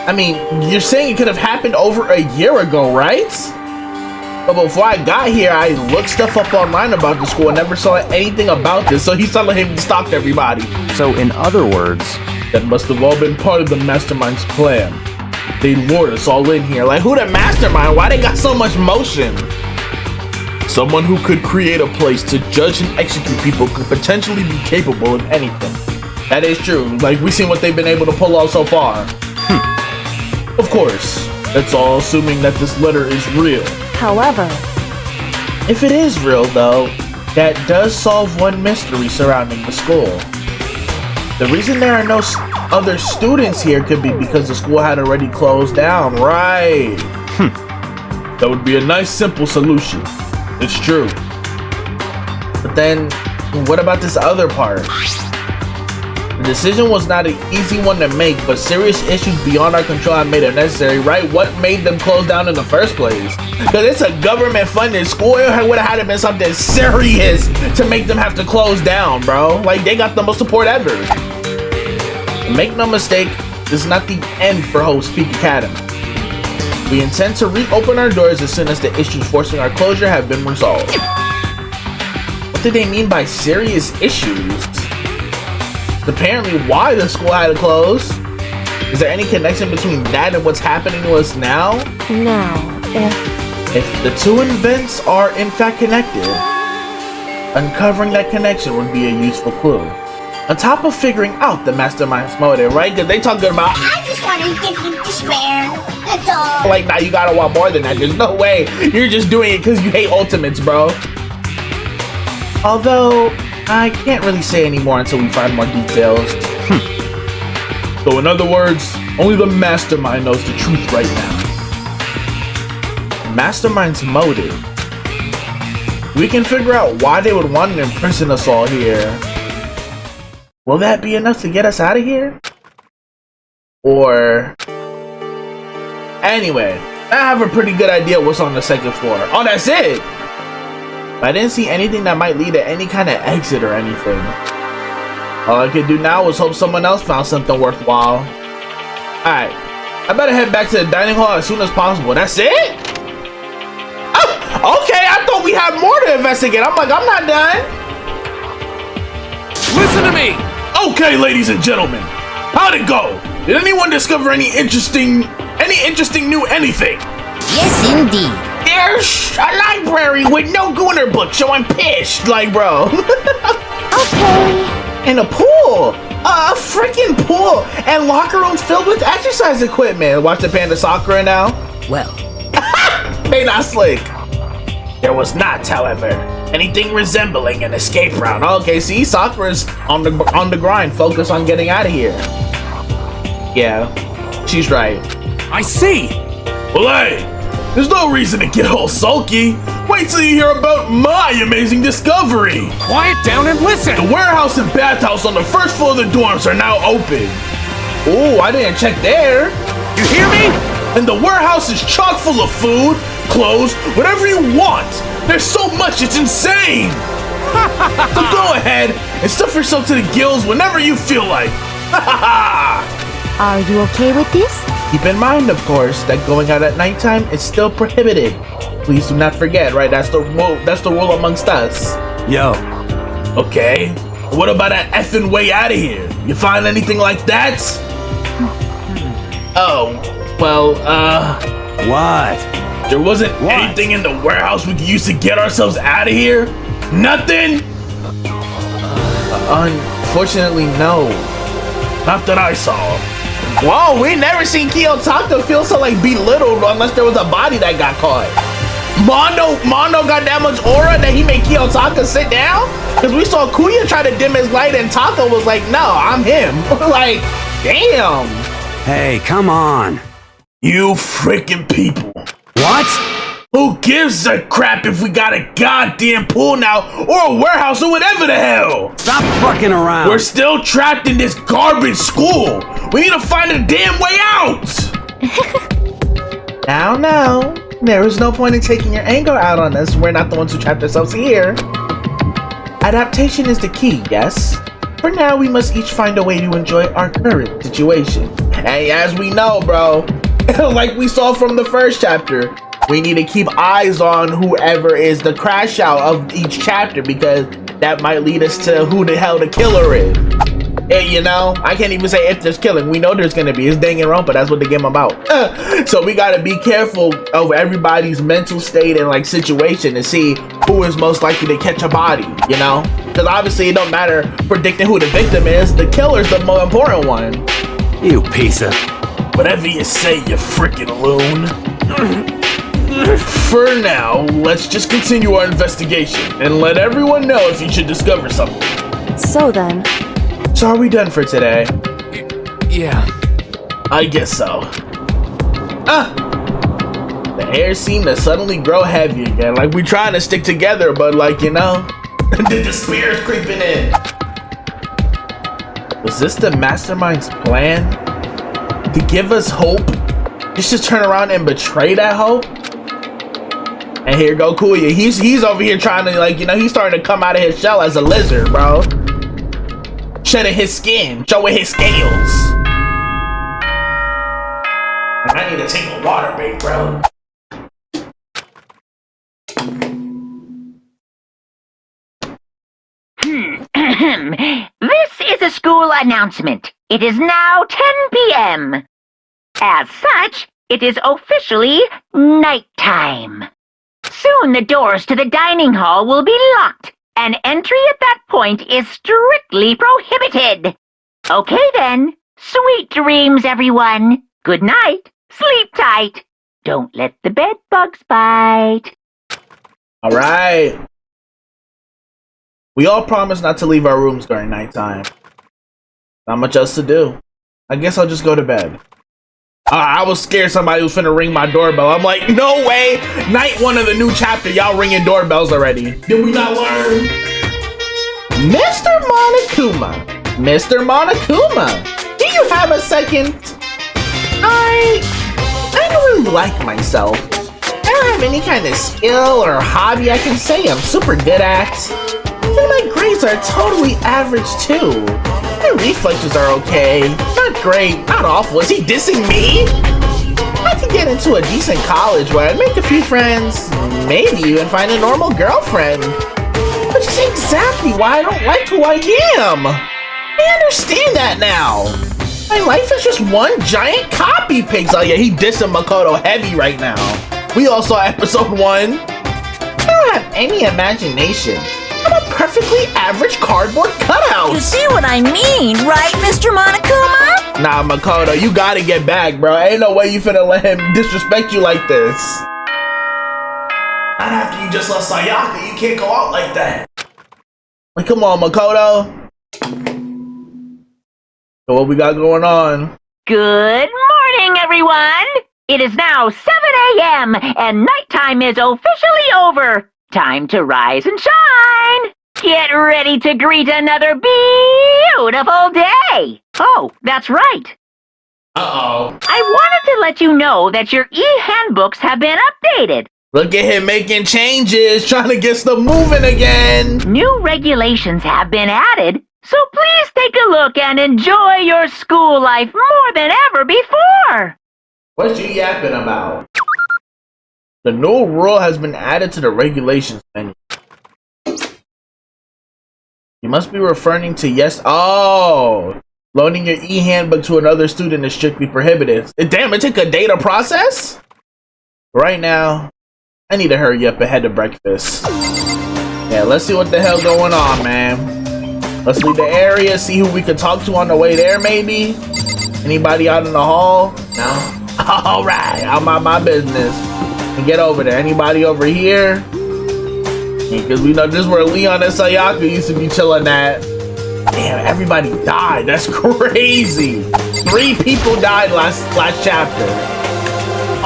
I mean, you're saying it could have happened over a year ago, right? But before I got here, I looked stuff up online about the school and never saw anything about this, so he started him stalked everybody. So in other words, that must have all been part of the mastermind's plan. They lured us all in here. Like, who the mastermind? Why they got so much motion? Someone who could create a place to judge and execute people could potentially be capable of anything. That is true. Like, we've seen what they've been able to pull off so far. Of course, that's all assuming that this letter is real. However... If it is real, though, that does solve one mystery surrounding the school. The reason there are no other students here could be because the school had already closed down, right? That would be a nice, simple solution. It's true. But then, what about this other part? The decision was not an easy one to make, but serious issues beyond our control have made it necessary, right? What made them close down in the first place? Because it's a government-funded school. It would have had to been something serious to make them have to close down, bro. Like, they got the most support ever. And make no mistake, this is not the end for Havoc Peak Academy. We intend to reopen our doors as soon as the issues forcing our closure have been resolved. What did they mean by serious issues? Apparently why the school had to close. Is there any connection between that and what's happening to us now? Now, If the two events are in fact connected, uncovering that connection would be a useful clue. On top of figuring out the mastermind's motive, right? Because they talking about, I just want to give you despair. That's all. like, nah, you gotta want more than that. There's no way you're just doing it because you hate ultimates, bro. Although, I can't really say any more until we find more details. So in other words, only the mastermind knows the truth right now. The mastermind's motive. We can figure out why they would want to imprison us all here. Will that be enough to get us out of here? Or... Anyway, I have a pretty good idea what's on the second floor. Oh, that's it! I didn't see anything that might lead to any kind of exit or anything. All I could do now was hope someone else found something worthwhile. Alright, I better head back to the dining hall as soon as possible. That's it? Oh, okay, I thought we had more to investigate. I'm like, I'm not done. Listen to me! Okay, ladies and gentlemen, how'd it go? Did anyone discover any interesting new anything? Yes, indeed. There's a library with no Gooner book, so I'm pissed. Like, bro. Okay. And a pool. A freaking pool. And locker rooms filled with exercise equipment. Watch the Panda Sakura now. Well, They not slick. There was not, however, anything resembling an escape route. Okay, see, Sakura's on the grind, focus on getting out of here. Yeah, she's right. I see! Well, hey, there's no reason to get all sulky. Wait till you hear about my amazing discovery. Quiet down and listen! The warehouse and bathhouse on the first floor of the dorms are now open. Ooh, I didn't check there. You hear me? And the warehouse is chock full of food, clothes, whatever you want. There's so much, it's insane. So go ahead and stuff yourself to the gills whenever you feel like. Are you okay with this? Keep in mind, of course, that going out at nighttime is still prohibited. Please do not forget, right? That's the rule amongst us. Yo. Okay. What about that effing way out of here? You find anything like that? Oh, well, What? there wasn't anything in the warehouse we could use to get ourselves out of here? Nothing? Unfortunately, no. Not that I saw. Whoa, we never seen Kiyotaka feel so like belittled unless there was a body that got caught. Mondo got that much aura that he made Kiyotaka sit down? Because we saw Kuya try to dim his light and Taka was like, no, I'm him. Like, damn. Hey, come on. You freaking people. What? Who gives a crap if we got a goddamn pool now or a warehouse or whatever the hell? Stop fucking around. We're still trapped in this garbage school. We need to find a damn way out. Now, there is no point in taking your anger out on us. We're not the ones who trapped ourselves here. Adaptation is the key, yes? For now, we must each find a way to enjoy our current situation. And as we know, bro, like we saw from the first chapter, we need to keep eyes on whoever is the crash out of each chapter because that might lead us to who the hell the killer is. And, you know, I can't even say if there's killing. We know there's gonna be. It's Danganronpa. That's what the game about. So we gotta be careful of everybody's mental state and like situation to see who is most likely to catch a body. You know, because obviously it don't matter predicting who the victim is. The killer's the more important one. You piece of... Whatever you say, you freaking loon. For now, let's just continue our investigation and let everyone know if you should discover something. So then, So are we done for today? Yeah. I guess so. The hair seemed to suddenly grow heavy again. Like we trying to stick together, but like, you know, the despair's creeping in. Was this the mastermind's plan? To give us hope? Just to turn around and betray that hope? And here go Kuya. He's over here trying to, like, you know, he's starting to come out of his shell as a lizard, bro. Shedding his skin, showing his scales. I need to take a water break, bro. This is a school announcement. It is now 10 p.m. As such, it is officially nighttime. Soon the doors to the dining hall will be locked, and entry at that point is strictly prohibited. Okay then, sweet dreams, everyone. Good night. Sleep tight. Don't let the bed bugs bite. All right. We all promised not to leave our rooms during nighttime. Not much else to do. I guess I'll just go to bed. I was scared somebody was finna ring my doorbell. I'm like, no way. Night 1 of the new chapter, y'all ringing doorbells already. Did we not learn? Mr. Monokuma. Mr. Monokuma. Do you have a second? I don't really like myself. And don't have any kind of skill or hobby I can say I'm super good at. And my grades are totally average too. My reflexes are okay. Not great, not awful. Is he dissing me? I could get into a decent college where I'd make a few friends, maybe even find a normal girlfriend. Which is exactly why I don't like who I am. I understand that now. My life is just one giant copy paste. Oh yeah, he dissing Makoto heavy right now. We all saw episode 1. I don't have any imagination. I'm a perfectly average cardboard cutout. You see what I mean, right, Mr. Monokuma? Nah, Makoto, you gotta get back, bro. Ain't no way you finna let him disrespect you like this. Not after you just left Sayaka, you can't go out like that. Like, come on, Makoto. So what we got going on? Good morning, everyone! It is now 7 a.m. and nighttime is officially over. Time to rise and shine! Get ready to greet another beautiful day! Oh, that's right. Uh-oh. I wanted to let you know that your e-handbooks have been updated. Look at him making changes, trying to get stuff moving again. New regulations have been added, so please take a look and enjoy your school life more than ever before. What you yapping about? The new rule has been added to the regulations menu. You must be referring to yes. Oh, loaning your e-handbook to another student is strictly prohibited. Damn, it took a day to process? Right now, I need to hurry up and head to breakfast. Yeah, let's see what the hell going on, man. Let's leave the area, see who we can talk to on the way there, maybe. Anybody out in the hall? No? Alright, I'm on my business. And get over there. Anybody over here? Because we know this is where Leon and Sayaka used to be chilling at. Damn, everybody died. That's crazy. 3 people died last chapter.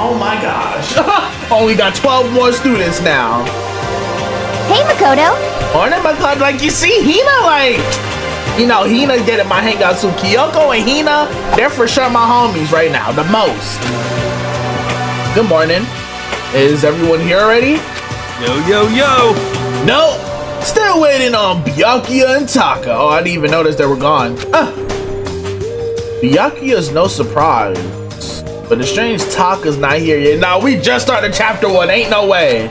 Oh my gosh. Only got 12 more students now. Hey, Makoto. Morning, Makoto. Like, you see, Hina, like, you know, Hina's getting my hangouts too. Kyoko and Hina, they're for sure my homies right now, the most. Good morning. Is everyone here already? Yo. No. Still waiting on Byakuya and Taka. Oh, I didn't even notice they were gone. Byakuya is no surprise. But the strange Taka's not here yet. Nah, we just started chapter 1. Ain't no way.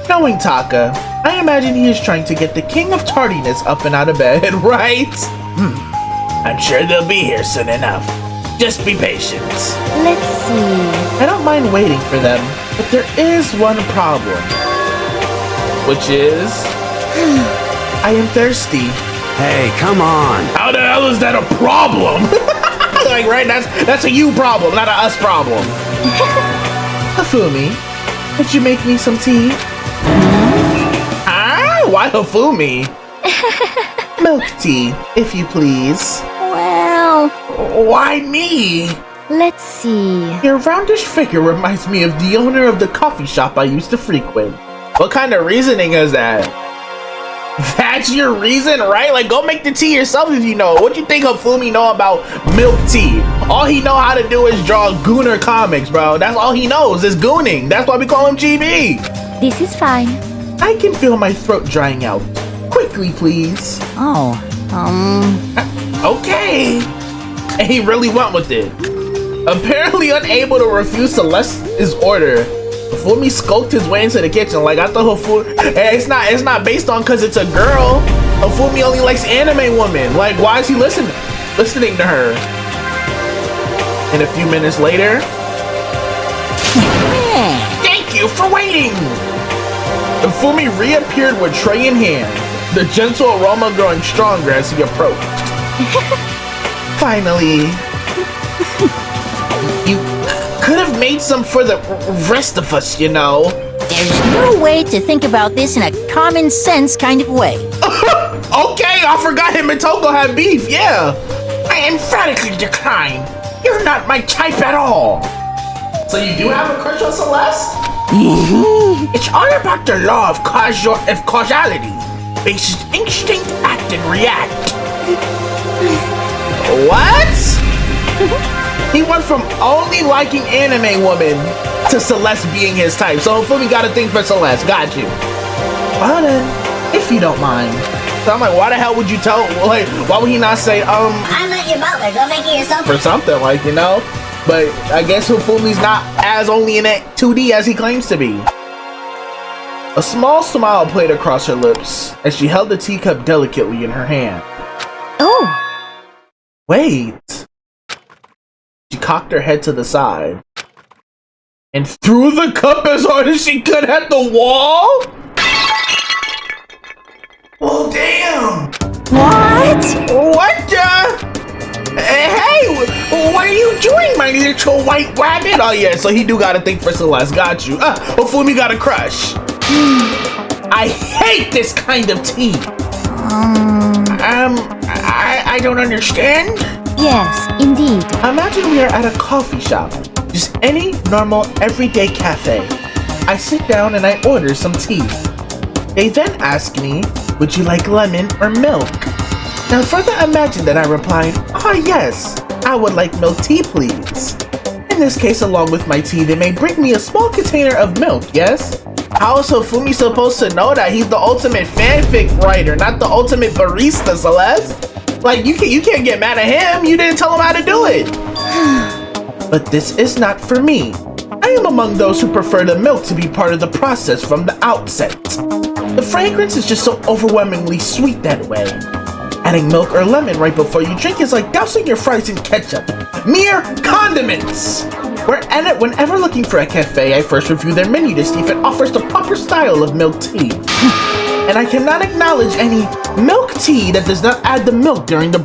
Knowing Taka, I imagine he is trying to get the king of tardiness up and out of bed, right? I'm sure they'll be here soon enough. Just be patient. Let's see. I don't mind waiting for them, but there is one problem. Which is... I am thirsty. Hey, come on. How the hell is that a problem? Like, right, that's a you problem, not a us problem. Hafumi, could you make me some tea? Why Hafumi? Milk tea, if you please. Well, Why me? let's see. Your roundish figure reminds me of the owner of the coffee shop I used to frequent. What kind of reasoning is that? That's your reason, right? Like, go make the tea yourself if you know. What you think Hafumi know about milk tea? All he know how to do is draw gooner comics, bro. That's all he knows is gooning. That's why we call him GB. This is fine. I can feel my throat drying out. Quickly, please. Oh, Okay. And he really went with it. Apparently unable to refuse Celeste's order, Hafumi skulked his way into the kitchen. Like, I thought Hafumi... It's not based on because it's a girl. Hafumi only likes anime women. Like, why is he listening to her? And a few minutes later... Thank you for waiting! Hafumi reappeared with tray in hand, the gentle aroma growing stronger as he approached. Finally. You could have made some for the rest of us, you know. there's no way to think about this in a common sense kind of way. Okay, I forgot him and Toko had beef, yeah. I emphatically decline. You're not my type at all. So you do have a crush on Celeste? It's all about the law of causality. Bases instinct, act, and react. What? He went from only liking anime women to Celeste being his type. So Fumi got a thing for Celeste. Got you. Well then, if you don't mind. So I'm like, why the hell would you tell? Like, why would he not say, I'm not your butler. Go make it yourself. for something, like, you know? But I guess Fumi's not as only in that 2D as he claims to be. A small smile played across her lips as she held the teacup delicately in her hand. Oh, Wait. She cocked her head to the side and threw the cup as hard as she could at the wall? Oh, damn! what? What the? Hey, what are you doing, my little white rabbit? Oh, yeah, so he do got a thing for Celeste. Got you. Fumi got a crush. I hate this kind of tea. I don't understand. Yes, indeed. Imagine we are at a coffee shop. Just any normal everyday cafe. I sit down and I order some tea. They then ask me, would you like lemon or milk? Now further imagine that I replied, yes, I would like milk tea please. In this case, along with my tea, they may bring me a small container of milk, yes? How is Hifumi supposed to know that? He's the ultimate fanfic writer, not the ultimate barista, Celeste. Like, you can't get mad at him. You didn't tell him how to do it. But this is not for me. I am among those who prefer the milk to be part of the process from the outset. The fragrance is just so overwhelmingly sweet that way. Adding milk or lemon right before you drink is like dousing your fries in ketchup. Mere condiments! Whenever looking for a cafe, I first review their menu to see if it offers the proper style of milk tea. And I cannot acknowledge any milk tea that does not add the milk during the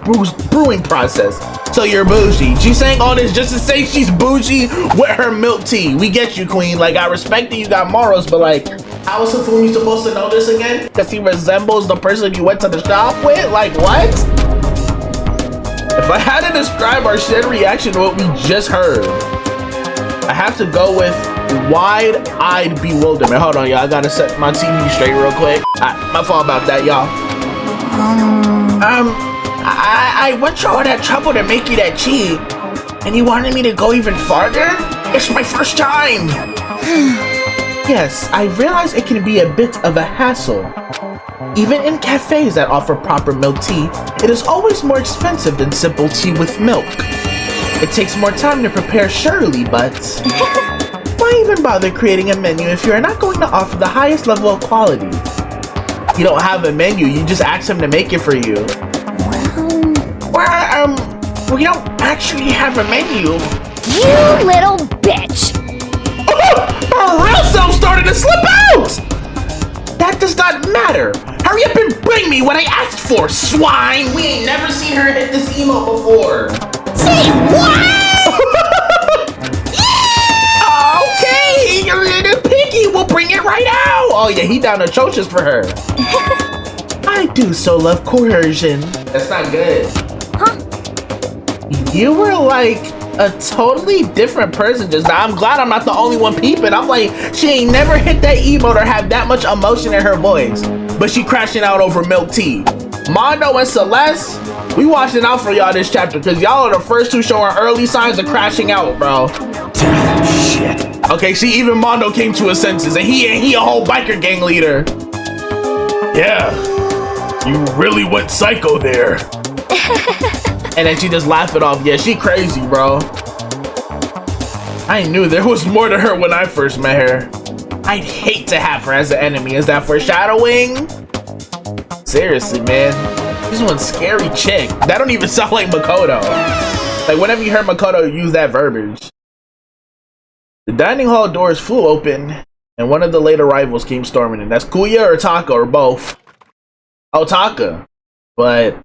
brewing process. So you're bougie. She's saying all this just to say she's bougie with her milk tea. We get you, queen. Like, I respect that you got morals, but like, how is Hifumi supposed to know this again? Because he resembles the person you went to the shop with? Like, what? If I had to describe our shared reaction to what we just heard, I have to go with wide-eyed bewilderment. Hold on, y'all. I gotta set my TV straight real quick. My fault about that, y'all. I went through all that trouble to make you that tea, and you wanted me to go even farther? It's my first time. Yes, I realize it can be a bit of a hassle. Even in cafes that offer proper milk tea, it is always more expensive than simple tea with milk. It takes more time to prepare, surely, but why even bother creating a menu if you're not going to offer the highest level of quality? You don't have a menu, you just ask them to make it for you. Well, we don't actually have a menu. You little bitch. Her real self started to slip out! That does not matter. Hurry up and bring me what I asked for, swine! We ain't never seen her hit this emo before. Say what? Okay, your little piggy will bring it right out. Oh yeah, he down atrocious for her. I do so love coercion. That's not good. Huh? You were like a totally different person just now. I'm glad I'm not the only one peeping. I'm like, she ain't never hit that emote or have that much emotion in her voice. But she crashing out over milk tea. Mondo and Celeste, we watching out for y'all this chapter because y'all are the first two showing early signs of crashing out, bro. Shit. Okay, see, even Mondo came to his senses and he a whole biker gang leader. Yeah, you really went psycho there. And then she just laughed it off. Yeah, she crazy, bro. I knew there was more to her when I first met her. I'd hate to have her as an enemy. Is that foreshadowing? Seriously, man. She's one scary chick. That don't even sound like Makoto. Like, whenever you heard Makoto use that verbiage. The dining hall doors flew open, and one of the late arrivals came storming in. That's Kuya or Taka or both. Oh, Taka. But...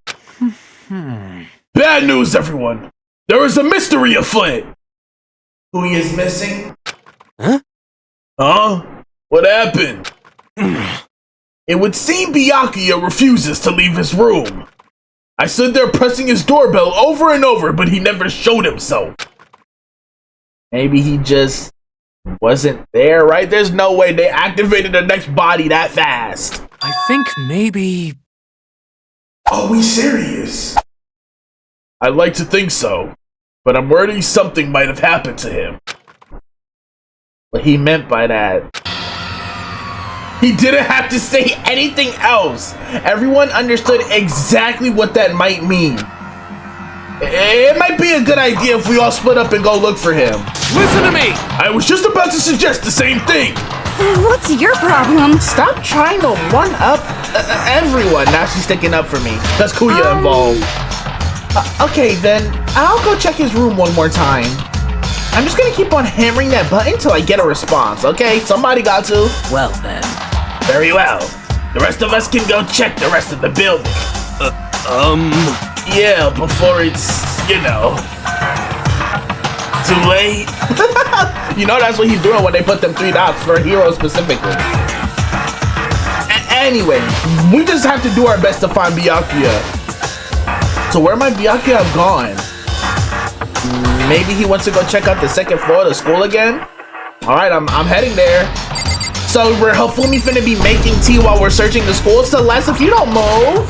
Bad news, everyone! There is a mystery afoot! Kuya's missing? Huh? Huh? What happened? It would seem Byakuya refuses to leave his room. I stood there pressing his doorbell over and over, but he never showed himself. Maybe he just wasn't there, right? There's no way they activated the next body that fast. I think maybe... Are we serious? I'd like to think so. but I'm worried something might have happened to him. What he meant by that. He didn't have to say anything else. Everyone understood exactly what that might mean. It might be a good idea if we all split up and go look for him. Listen to me! I was just about to suggest the same thing. What's your problem? Stop trying to one up everyone. Now she's sticking up for me. That's Kuya involved. Okay, then I'll go check his room one more time. I'm just gonna keep on hammering that button till I get a response, okay? Somebody got to. Well then. Very well. The rest of us can go check the rest of the building. Yeah, before it's, you know, too late. You know that's what he's doing when they put them 3 dots for heroes specifically. Anyway, we just have to do our best to find Byakuya. So where might Byakuya have gone? Maybe he wants to go check out the 2nd floor of the school again? Alright, I'm heading there. So we're hopefully finna be making tea while we're searching the school. Celeste, if you don't move.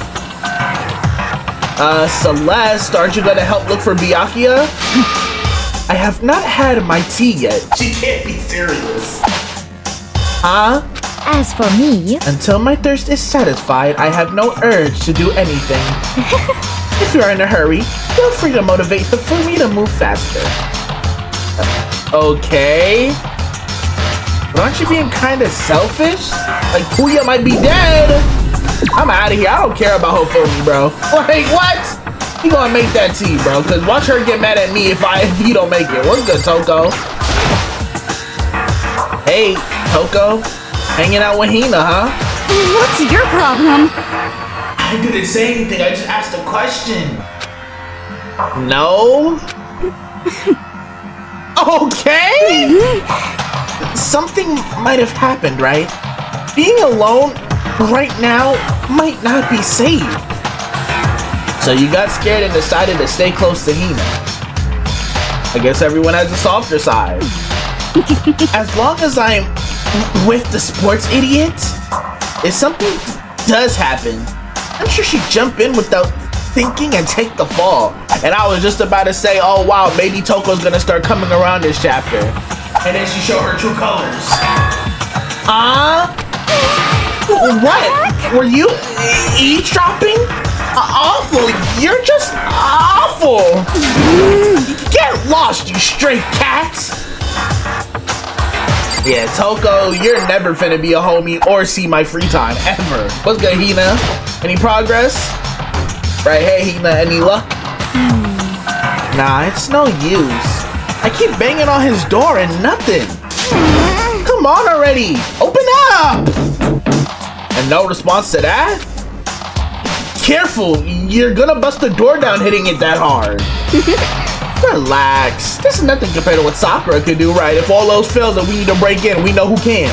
Celeste, aren't you gonna help look for Byakuya? I have not had my tea yet. She can't be serious. Huh? As for me, Until my thirst is satisfied, I have no urge to do anything. If you're in a hurry, feel free to motivate the for me to move faster. Okay. But aren't you being kind of selfish? Like, Kuya might be dead. I'm out of here. I don't care about her for me, bro. Like, what? You gonna make that tea, bro? Cause watch her get mad at me if you don't make it. What's good, Toko? Hey, Toko. Hanging out with Hina, huh? what's your problem? I didn't say anything. I just asked a question. No? Okay. Something might have happened, right? Being alone right now might not be safe. So you got scared and decided to stay close to Hina. I guess everyone has a softer side. As long as I'm with the sports idiot, if something does happen, I'm sure she'd jump in without thinking and take the fall. And I was just about to say, oh wow, maybe Toko's gonna start coming around this chapter. And then she showed her true colors. What? Were you eavesdropping? Awful. You're just awful. Get lost, you stray cats. Yeah, Toko, you're never finna be a homie or see my free time, ever. What's good, Hina? Any progress? Right, hey, Hina, any luck? Nah, it's no use. I keep banging on his door and nothing. Come on already, open up! And no response to that? Careful, you're gonna bust the door down hitting it that hard. Relax, this is nothing compared to what Sakura could do, right? If all those fails and we need to break in, we know who can.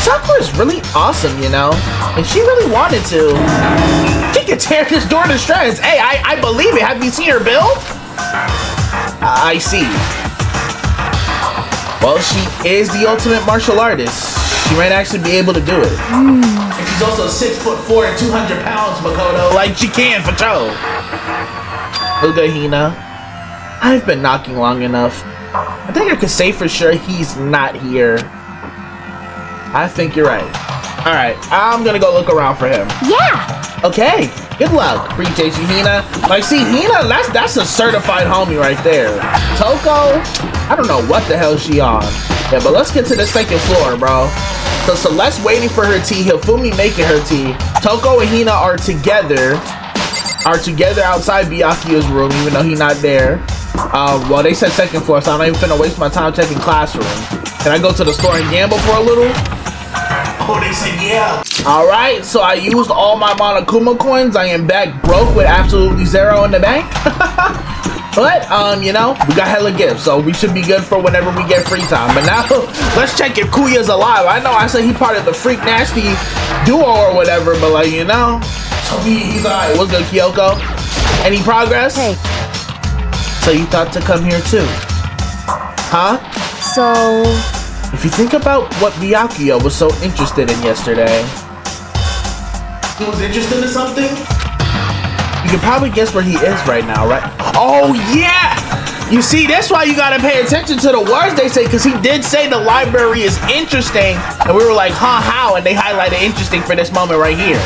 Sakura's really awesome, you know? And she really wanted to. She could tear this door to shreds. Hey, I believe it. Have you seen her build? I see. Well, she is the ultimate martial artist. She might actually be able to do it. And she's also 6'4" and 200 pounds, Makoto. Like, she can, for sure. Look at Hina. I've been knocking long enough. I think I could say for sure he's not here. I think you're right. Alright, I'm gonna go look around for him. Yeah. Okay, good luck. Appreciate you, Hina. Like, see, Hina, that's a certified homie right there. Toko, I don't know what the hell she on. Yeah, but let's get to the 2nd floor, bro. So Celeste waiting for her tea. Hifumi making her tea. Toko and Hina are together outside Byakuya's room, even though he's not there. Well, they said 2nd floor, so I'm not even finna waste my time checking classroom. Can I go to the store and gamble for a little? Oh, they said yeah. Alright, so I used all my Monokuma coins. I am back broke with absolutely zero in the bank. But, you know, we got hella gifts, so we should be good for whenever we get free time. But now, let's check if Kuya's alive. I know I said he's part of the Freak Nasty duo or whatever, but like, you know, so he's alright. What's good, Kyoko? Any progress? Hey. So you thought to come here too? Huh? So, If you think about what Byakuya was so interested in yesterday. He was interested in something? You can probably guess where he is right now, right? Oh, yeah! You see, that's why you gotta pay attention to the words they say, because he did say the library is interesting, and we were like, huh, how? And they highlighted interesting for this moment right here.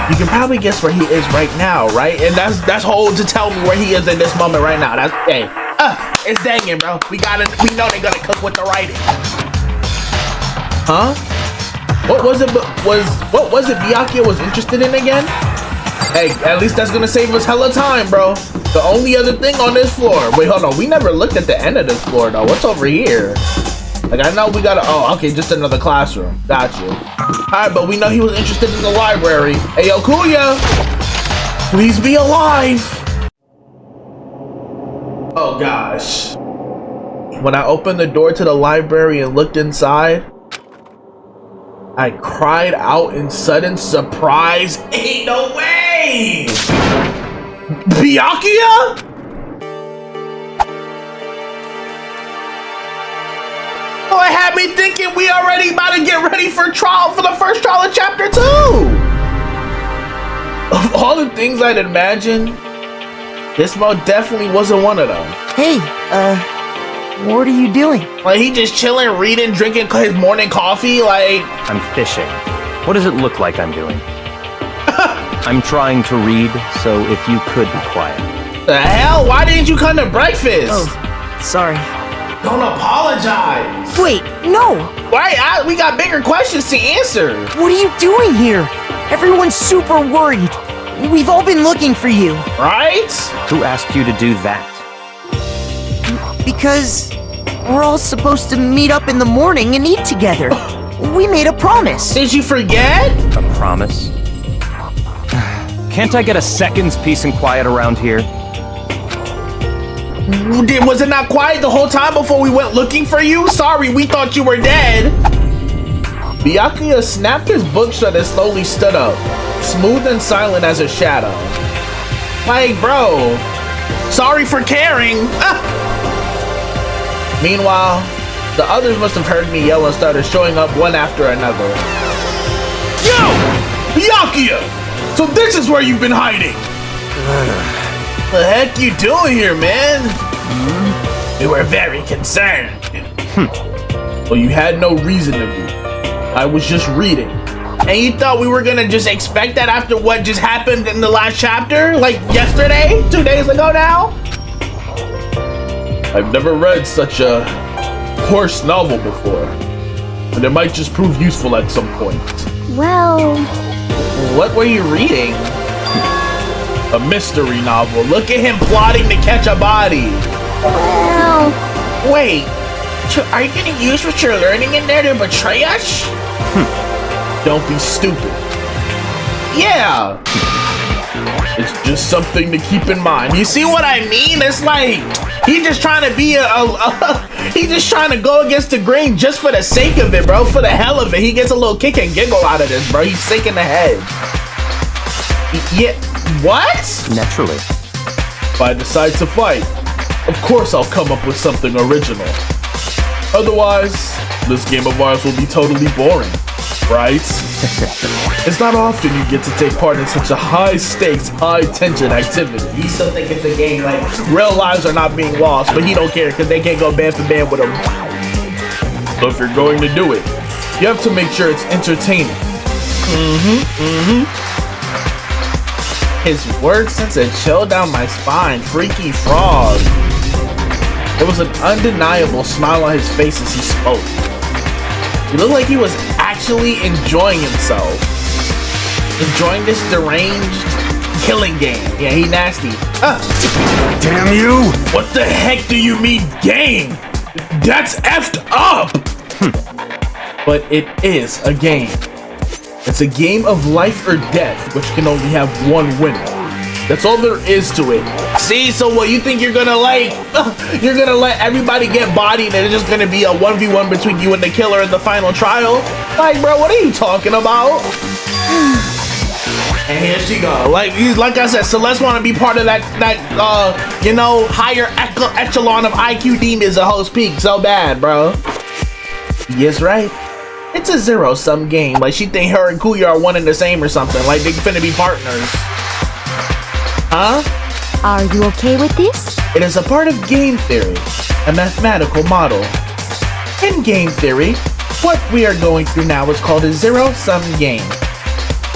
You can probably guess where he is right now, right? And that's hold to tell me where he is in this moment right now. That's, hey, it's Dangan, bro. We know they're gonna cook with the writing. Huh? What was it Byakuya was interested in again? Hey, at least that's gonna save us hella time, bro. The only other thing on this floor. Wait, hold on. We never looked at the end of this floor, though. What's over here? Like, I know we gotta... Oh, okay, just another classroom. Got you. Alright, but we know he was interested in the library. Hey, yo, Kuya! Please be alive! Oh, gosh. When I opened the door to the library and looked inside, I cried out in sudden surprise. Ain't no way! Byakuya? Oh, it had me thinking we already about to get ready for trial, for the first trial of chapter 2. Of all the things I'd imagine, this most definitely wasn't one of them. Hey, what are you doing? Like, he just chilling, reading, drinking his morning coffee, like... I'm fishing. What does it look like I'm doing? I'm trying to read, so if you could be quiet. The hell? Why didn't you come to breakfast? Oh, sorry. Don't apologize. Wait, no! Why? We got bigger questions to answer. What are you doing here? Everyone's super worried. We've all been looking for you. Right? Who asked you to do that? Because we're all supposed to meet up in the morning and eat together. We made a promise. Did you forget? A promise? Can't I get a second's peace and quiet around here? Was it not quiet the whole time before we went looking for you? Sorry, we thought you were dead. Byakuya snapped his book shut and slowly stood up, smooth and silent as a shadow. Like, bro, sorry for caring. Meanwhile, the others must have heard me yell and started showing up one after another. Yo! Byakuya! So this is where you've been hiding! The heck you doing here, man? We were very concerned. Well, you had no reason to be. I was just reading. And you thought we were gonna just expect that after what just happened in the last chapter? Like yesterday? 2 days ago now? I've never read such a horse novel before. But it might just prove useful at some point. Well... What were you reading? A mystery novel. Look at him plotting to catch a body. Well... Wait, are you gonna use what you're learning in there to betray us? Don't be stupid. Yeah. It's just something to keep in mind. You see what I mean? It's like he's just trying to be he's just trying to go against the grain just for the sake of it, bro. For the hell of it. He gets a little kick and giggle out of this, bro. He's sick in the head. Yeah. What? Naturally. If I decide to fight, of course I'll come up with something original. Otherwise, this game of ours will be totally boring, right? It's not often you get to take part in such a high-stakes, high-tension activity. He still think it's a game, like, real lives are not being lost, but he don't care because they can't go band for band with him. So if you're going to do it, you have to make sure it's entertaining. His words sent a chill down my spine. Freaky frog. There was an undeniable smile on his face as he spoke. He looked like he was actually enjoying himself. Enjoying this deranged killing game. Yeah, he nasty. Damn you! What the heck do you mean game? That's effed up! But it is a game. It's a game of life or death, which can only have one winner. That's all there is to it. See, so what, you think you're gonna like, you're gonna let everybody get bodied and it's just gonna be a 1v1 between you and the killer in the final trial? Like, bro, what are you talking about? And here she go. Like I said, Celeste wanna be part of that you know, higher echelon of IQ demons a host peak so bad, bro. Yes, right. It's a zero-sum game. Like, she think her and Kuya are one and the same or something. Like, they finna be partners. Huh? Are you okay with this? It is a part of game theory, a mathematical model. In game theory, what we are going through now is called a zero-sum game.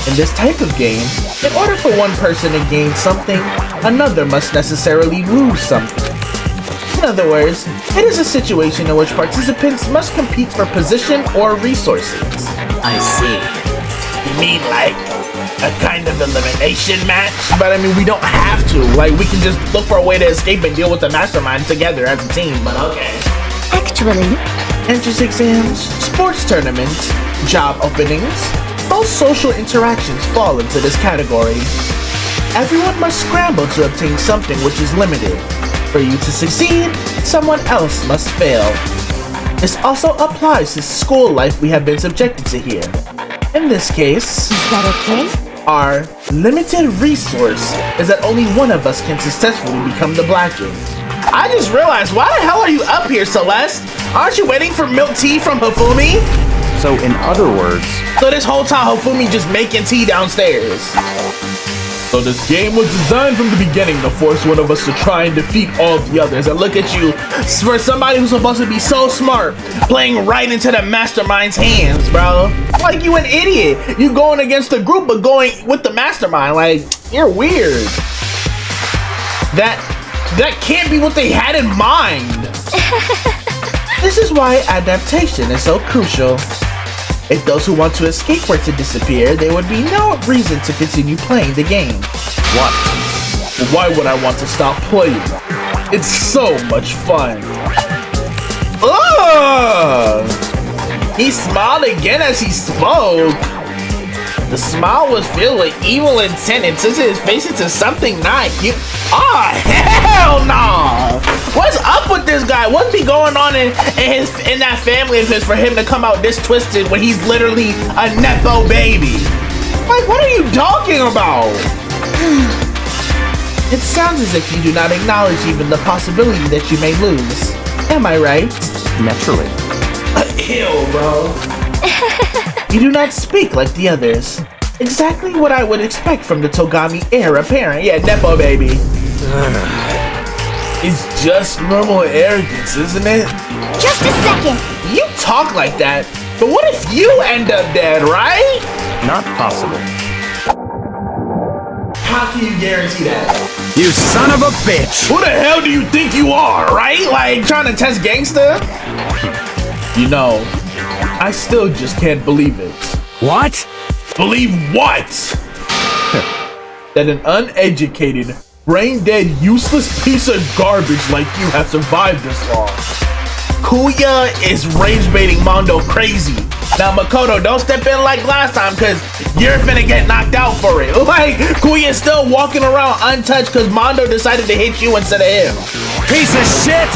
In this type of game, in order for one person to gain something, another must necessarily lose something. In other words, it is a situation in which participants must compete for position or resources. I see. You mean like a kind of elimination match? But I mean, we don't have to. Like, we can just look for a way to escape and deal with the mastermind together as a team, but okay. Actually, Entrance exams, sports tournaments, job openings, most social interactions fall into this category. Everyone must scramble to obtain something which is limited. For you to succeed, someone else must fail. This also applies to school life we have been subjected to here. In this case, is that okay? our limited resource is that only one of us can successfully become the Blackened. I just realized, why the hell are you up here, Celeste? Aren't you waiting for milk tea from Hifumi? So in other words, So this whole time Hifumi just making tea downstairs. So this game was designed from the beginning to force one of us to try and defeat all the others. And look at you, for somebody who's supposed to be so smart, playing right into the mastermind's hands, bro. Like, you an idiot. You going against the group, but going with the mastermind. Like, you're weird. That can't be what they had in mind. This is why adaptation is so crucial. If those who want to escape were to disappear, there would be no reason to continue playing the game. what? Why would I want to stop playing? It's so much fun. Ugh! He smiled again as he spoke. The smile was filled with evil intent and twisted his face into something not human. Ah, hell no! What's up with this guy? What's be going on in that family of his for him to come out this twisted when he's literally a nepo baby? Like, what are you talking about? It sounds as if you do not acknowledge even the possibility that you may lose. Am I right? Naturally. Ew, bro. You do not speak like the others. Exactly what I would expect from the Togami heir apparent. Yeah, nepo baby. It's just normal arrogance, isn't it? Just a second. You talk like that, but what if you end up dead, right? Not possible. How can you guarantee that? You son of a bitch! Who the hell do you think you are, right? Like, trying to test gangsta? You know, I still just can't believe it. What? Believe what? That an uneducated, brain-dead, useless piece of garbage like you has survived this long. Kuya is rage-baiting Mondo crazy. Now, Makoto, don't step in like last time, because you're finna get knocked out for it. Like, Kuya's still walking around untouched because Mondo decided to hit you instead of him. Piece of shit!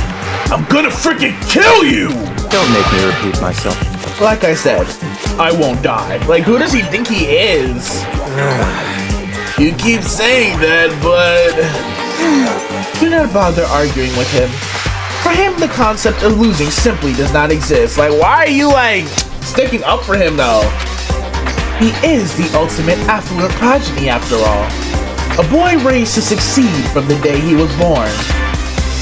I'm gonna freaking kill you! Don't make me repeat myself. Like I said, I won't die. Like, who does he think he is? You keep saying that, but do not bother arguing with him. For him, the concept of losing simply does not exist. Like, why are you, like, sticking up for him, though? He is the ultimate affluent progeny, after all. A boy raised to succeed from the day he was born.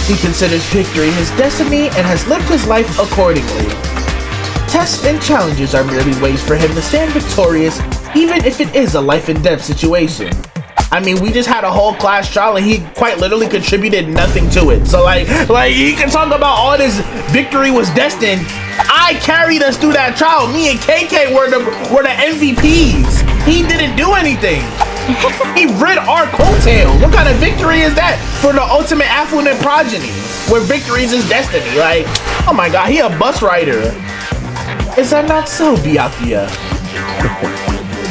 He considers victory his destiny and has lived his life accordingly. Tests and challenges are merely ways for him to stand victorious, even if it is a life and death situation. I mean, we just had a whole class trial and he quite literally contributed nothing to it. So like he can talk about all this victory was destined. I carried us through that trial. Me and KK were the MVPs. He didn't do anything. He rid our coattails. What kind of victory is that for the ultimate affluent progeny, where victory is his destiny? Like, oh my god, he a bus rider. Is that not so, Byakuya?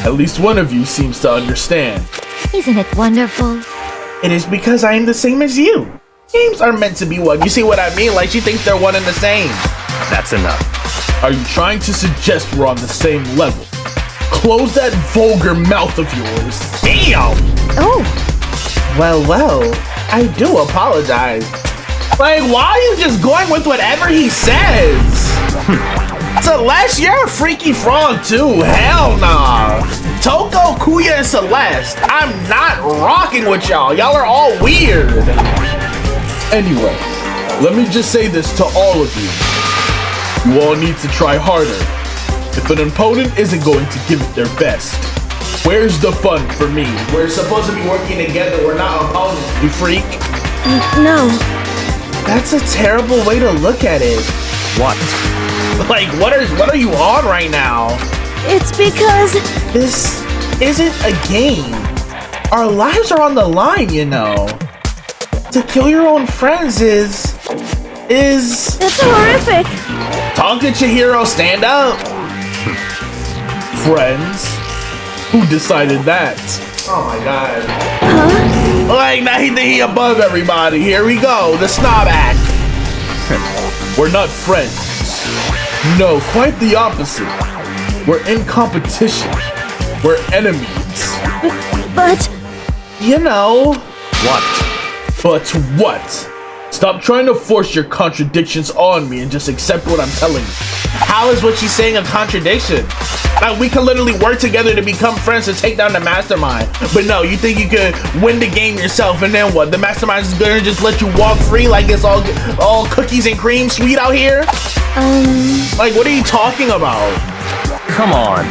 At least one of you seems to understand. Isn't it wonderful? It is because I am the same as you. Games are meant to be one. You see what I mean? Like, she thinks they're one and the same. That's enough. Are you trying to suggest we're on the same level? Close that vulgar mouth of yours. Damn! Oh, Well, I do apologize. Like, why are you just going with whatever he says? So last year, a freaky frog too. Hell nah. Toko, Kuya, and Celeste. I'm not rocking with y'all. Y'all are all weird. Anyway, let me just say this to all of you. You all need to try harder. If an opponent isn't going to give it their best, where's the fun for me? We're supposed to be working together. We're not opponents, you freak. No. That's a terrible way to look at it. What? Like, what are you on right now? It's because This isn't a game. Our lives are on the line, you know. To kill your own friends is... it's horrific. Talk to Chihiro, stand up. Friends? Who decided that? Oh my god. Huh? Like, now he above everybody. Here we go, the snob act. We're not friends. No, quite the opposite. We're in competition. We're enemies. But You know. What? But what? Stop trying to force your contradictions on me and just accept what I'm telling you. How is what she's saying a contradiction? Like, we can literally work together to become friends to take down the mastermind. But no, you think you could win the game yourself and then what? The mastermind is gonna just let you walk free like it's all cookies and cream sweet out here? Like, what are you talking about? Come on.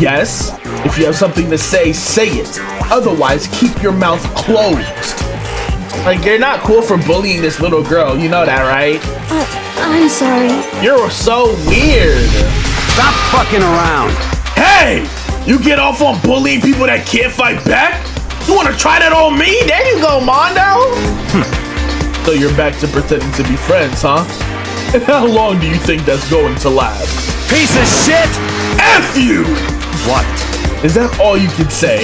Yes, if you have something to say, say it. Otherwise, keep your mouth closed. Like, you're not cool for bullying this little girl. You know that, right? I'm sorry. You're so weird. Stop fucking around. Hey! You get off on bullying people that can't fight back? You want to try that on me? There you go, Mondo. So you're back to pretending to be friends, huh? And how long do you think that's going to last? Piece of shit! F you! What? Is that all you can say?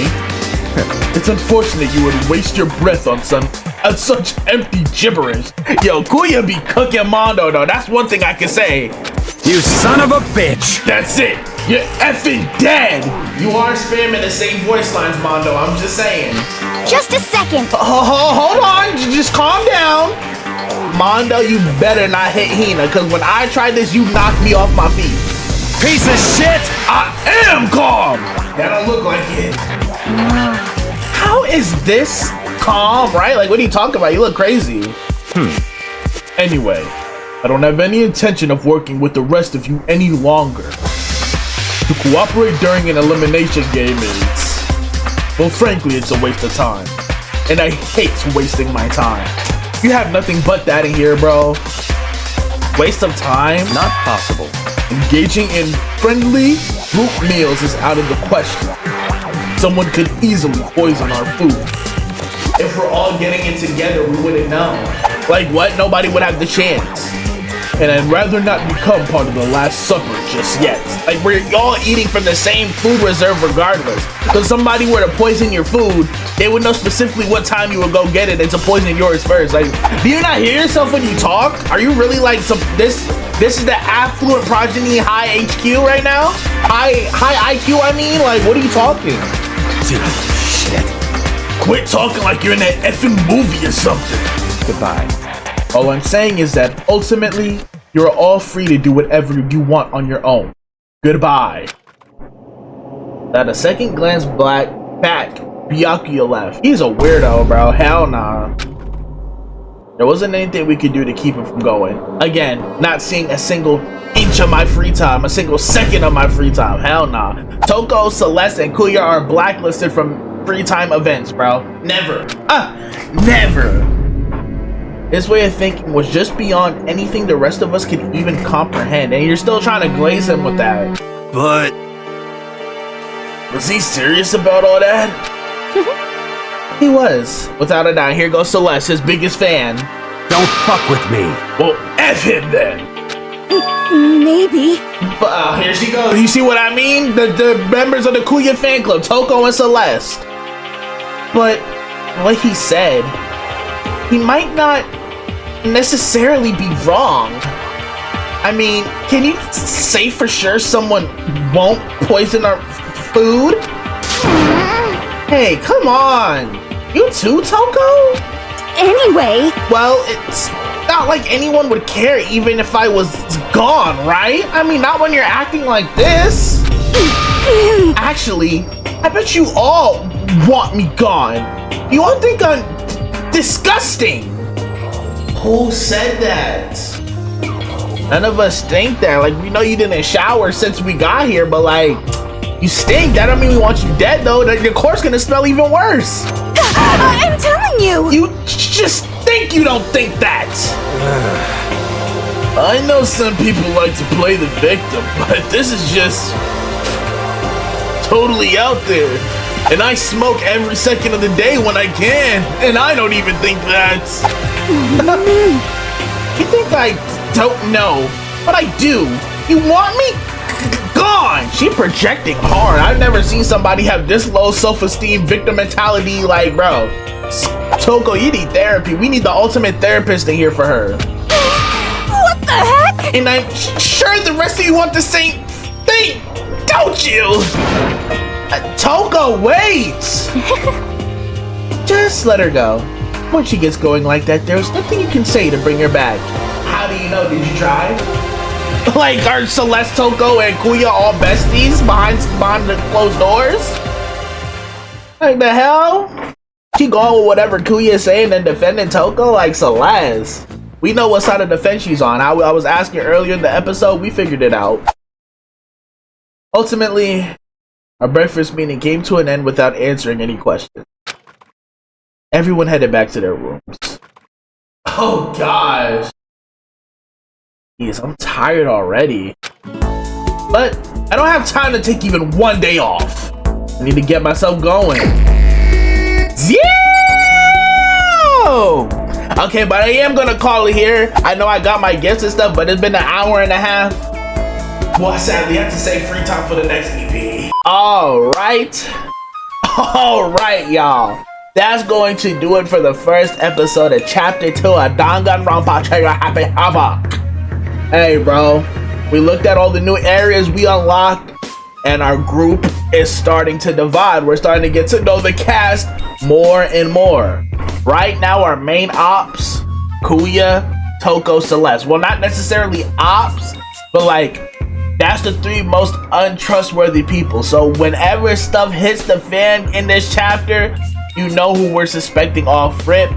It's unfortunate you would waste your breath on such empty gibberish. Yo, Kuya be cooking Mondo, though. That's one thing I can say. You son of a bitch! That's it! You're effing dead! You are spamming the same voice lines, Mondo. I'm just saying. Just a second. Hold on. Just calm down. Mondo, you better not hit Hina, because when I tried this, you knocked me off my feet. Piece of shit! I am calm! That don't look like it. How is this calm, right? Like, what are you talking about? You look crazy. Anyway, I don't have any intention of working with the rest of you any longer. To cooperate during an elimination game is... well, frankly, it's a waste of time. And I hate wasting my time. You have nothing but that in here, bro. Waste of time? Not possible. Engaging in friendly group meals is out of the question. Someone could easily poison our food. If we're all getting it together, we wouldn't know. Like what? Nobody would have the chance. And I'd rather not become part of the Last Supper just yet. Like, we're all eating from the same food reserve regardless. So if somebody were to poison your food, they would know specifically what time you would go get it and to poison yours first. Like, do you not hear yourself when you talk? Are you really like this is the affluent progeny high HQ right now? High IQ, I mean? Like, what are you talking? Dude, shit. Quit talking like you're in that effing movie or something. Goodbye. All I'm saying is that ultimately, you're all free to do whatever you want on your own. Goodbye. At a second glance back, Byakuya left. He's a weirdo, bro. Hell nah. There wasn't anything we could do to keep him from going. Again, not seeing a single inch of my free time, a single second of my free time. Hell nah. Toko, Celeste, and Kuya are blacklisted from free time events, bro. Never. Never. His way of thinking was just beyond anything the rest of us could even comprehend, and you're still trying to glaze him with that. But Was he serious about all that? He was, without a doubt. Here goes Celeste, his biggest fan. don't fuck with me. Well, F him then. Maybe. But here she goes. You see what I mean? The members of the Kuya fan club, Toko and Celeste. But like he said, he might not necessarily be wrong. I mean, can you say for sure someone won't poison our food? Hey, come on. You too, Toko? Anyway, Well, it's not like anyone would care even if I was gone, right? I mean, not when you're acting like this. Actually, I bet you all want me gone. You all think I'm disgusting. Who said that? None of us think that. Like, we know you didn't shower since we got here, but like, you stink. That don't mean we want you dead though. Your corpse gonna smell even worse. I'm telling you! You just think you don't think that. I know some people like to play the victim, but this is just totally out there. And I smoke every second of the day when I can, and I don't even think that. You think I don't know, but I do. You want me gone? She projecting hard. I've never seen somebody have this low self-esteem, victim mentality. Like, bro, Toko, you need therapy. We need the ultimate therapist in here for her. What the heck? And I'm sure the rest of you want the same thing, don't you? Toko, wait! Just let her go. Once she gets going like that, there's nothing you can say to bring her back. How do you know? Did you try? Like, are Celeste, Toko, and Kuya all besties behind the closed doors? Like, the hell? She going with whatever Kuya is saying and defending Toko? Like, Celeste. We know what side of the fence she's on. I was asking earlier in the episode. We figured it out. Ultimately, our breakfast meeting came to an end without answering any questions. Everyone headed back to their rooms. Oh gosh. Jeez, I'm tired already. But I don't have time to take even one day off. I need to get myself going. Okay, but I am gonna call it here. I know I got my gifts and stuff, but it's been an hour and a half. Well, I sadly have to save free time for the next EP. Alright, y'all. That's going to do it for the first episode of Chapter 2 of Danganronpa Trigger Happy Havoc. Hey, bro. We looked at all the new areas we unlocked, and our group is starting to divide. We're starting to get to know the cast more and more. Right now, our main ops, Kuya, Toko, Celeste. Well, not necessarily ops, but like, that's the three most untrustworthy people. So whenever stuff hits the fan in this chapter, you know who we're suspecting off rip,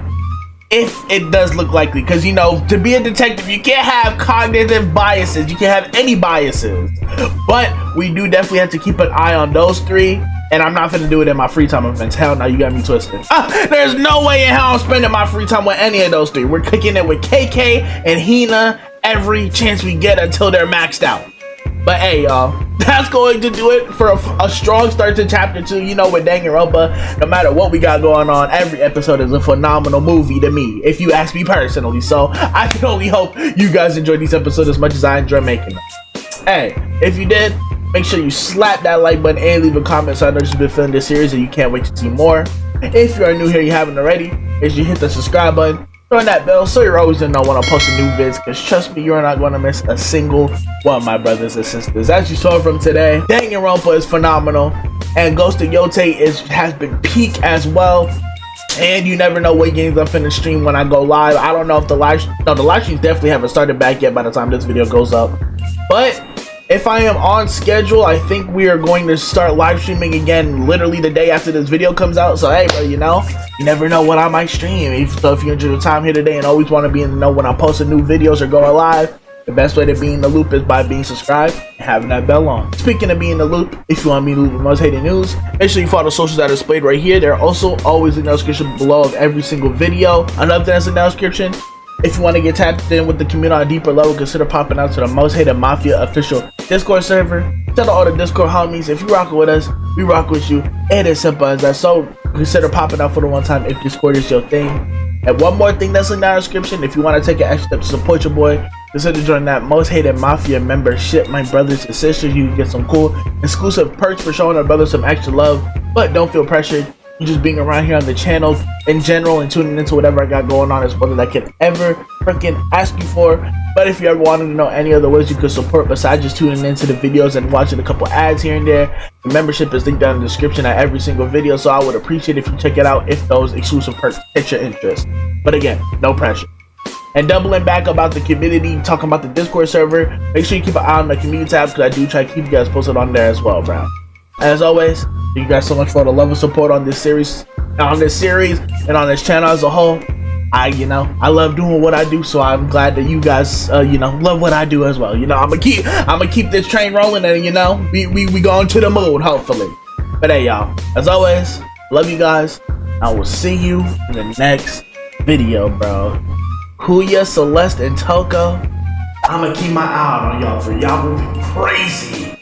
if it does look likely. Because, you know, to be a detective, you can't have cognitive biases. You can't have any biases. But we do definitely have to keep an eye on those three. And I'm not gonna do it in my free time events. Hell no, you got me twisted. There's no way in hell I'm spending my free time with any of those three. We're kicking it with KK and Hina every chance we get until they're maxed out. But hey, y'all, that's going to do it for a strong start to Chapter 2. You know, with Danganronpa, no matter what we got going on, every episode is a phenomenal movie to me, if you ask me personally. So I can only hope you guys enjoyed these episodes as much as I enjoy making them. Hey, if you did, make sure you slap that like button and leave a comment so I know you've been feeling this series and you can't wait to see more. If you are new here, you haven't already, make sure you hit the subscribe button, turn that bell so you're always gonna know when I post a new vids, because trust me, you're not gonna miss a single one, my brothers and sisters. As you saw from today, Danganronpa is phenomenal, and Ghost of Yote has been peak as well. And you never know what games I'm finna stream when I go live. I don't know if the live streams definitely haven't started back yet by the time this video goes up. But if I am on schedule, I think we are going to start live streaming again literally the day after this video comes out. So hey, bro, you know, you never know what I might stream. So if you enjoyed your time here today and always want to be in the know when I'm posting new videos or going live, the best way to be in the loop is by being subscribed and having that bell on. Speaking of being in the loop, if you want to be in the loop with most hated news, make sure you follow the socials that are displayed right here. They're also always in the description below of every single video. Another thing that's in the description, if you want to get tapped in with the community on a deeper level, consider popping out to the Most Hated Mafia official Discord server. Shout out all the Discord homies. If you rockin' with us, we rock with you. It is simple as that. So consider popping out for the one time if Discord is your thing. And one more thing that's in the description, if you want to take an extra step to support your boy, consider joining that Most Hated Mafia membership. My brothers and sisters, you can get some cool exclusive perks for showing our brothers some extra love. But don't feel pressured. You just being around here on the channel in general and tuning into whatever I got going on is more than I can ever freaking ask you for. But if you ever wanted to know any other ways you could support besides just tuning into the videos and watching a couple ads here and there, the membership is linked down in the description at every single video. So I would appreciate if you check it out if those exclusive perks hit your interest. But again, no pressure. And doubling back about the community, talking about the Discord server, make sure you keep an eye on the community tab because I do try to keep you guys posted on there as well, bro. As always, thank you guys so much for the love and support on this series, and on this channel as a whole. I love doing what I do, so I'm glad that you guys, love what I do as well. I'm gonna keep this train rolling, and we going to the moon, hopefully. But hey, y'all, as always, love you guys. I will see you in the next video, bro. Huya, Celeste, and Toko. I'm gonna keep my eye out on y'all, for y'all moving crazy.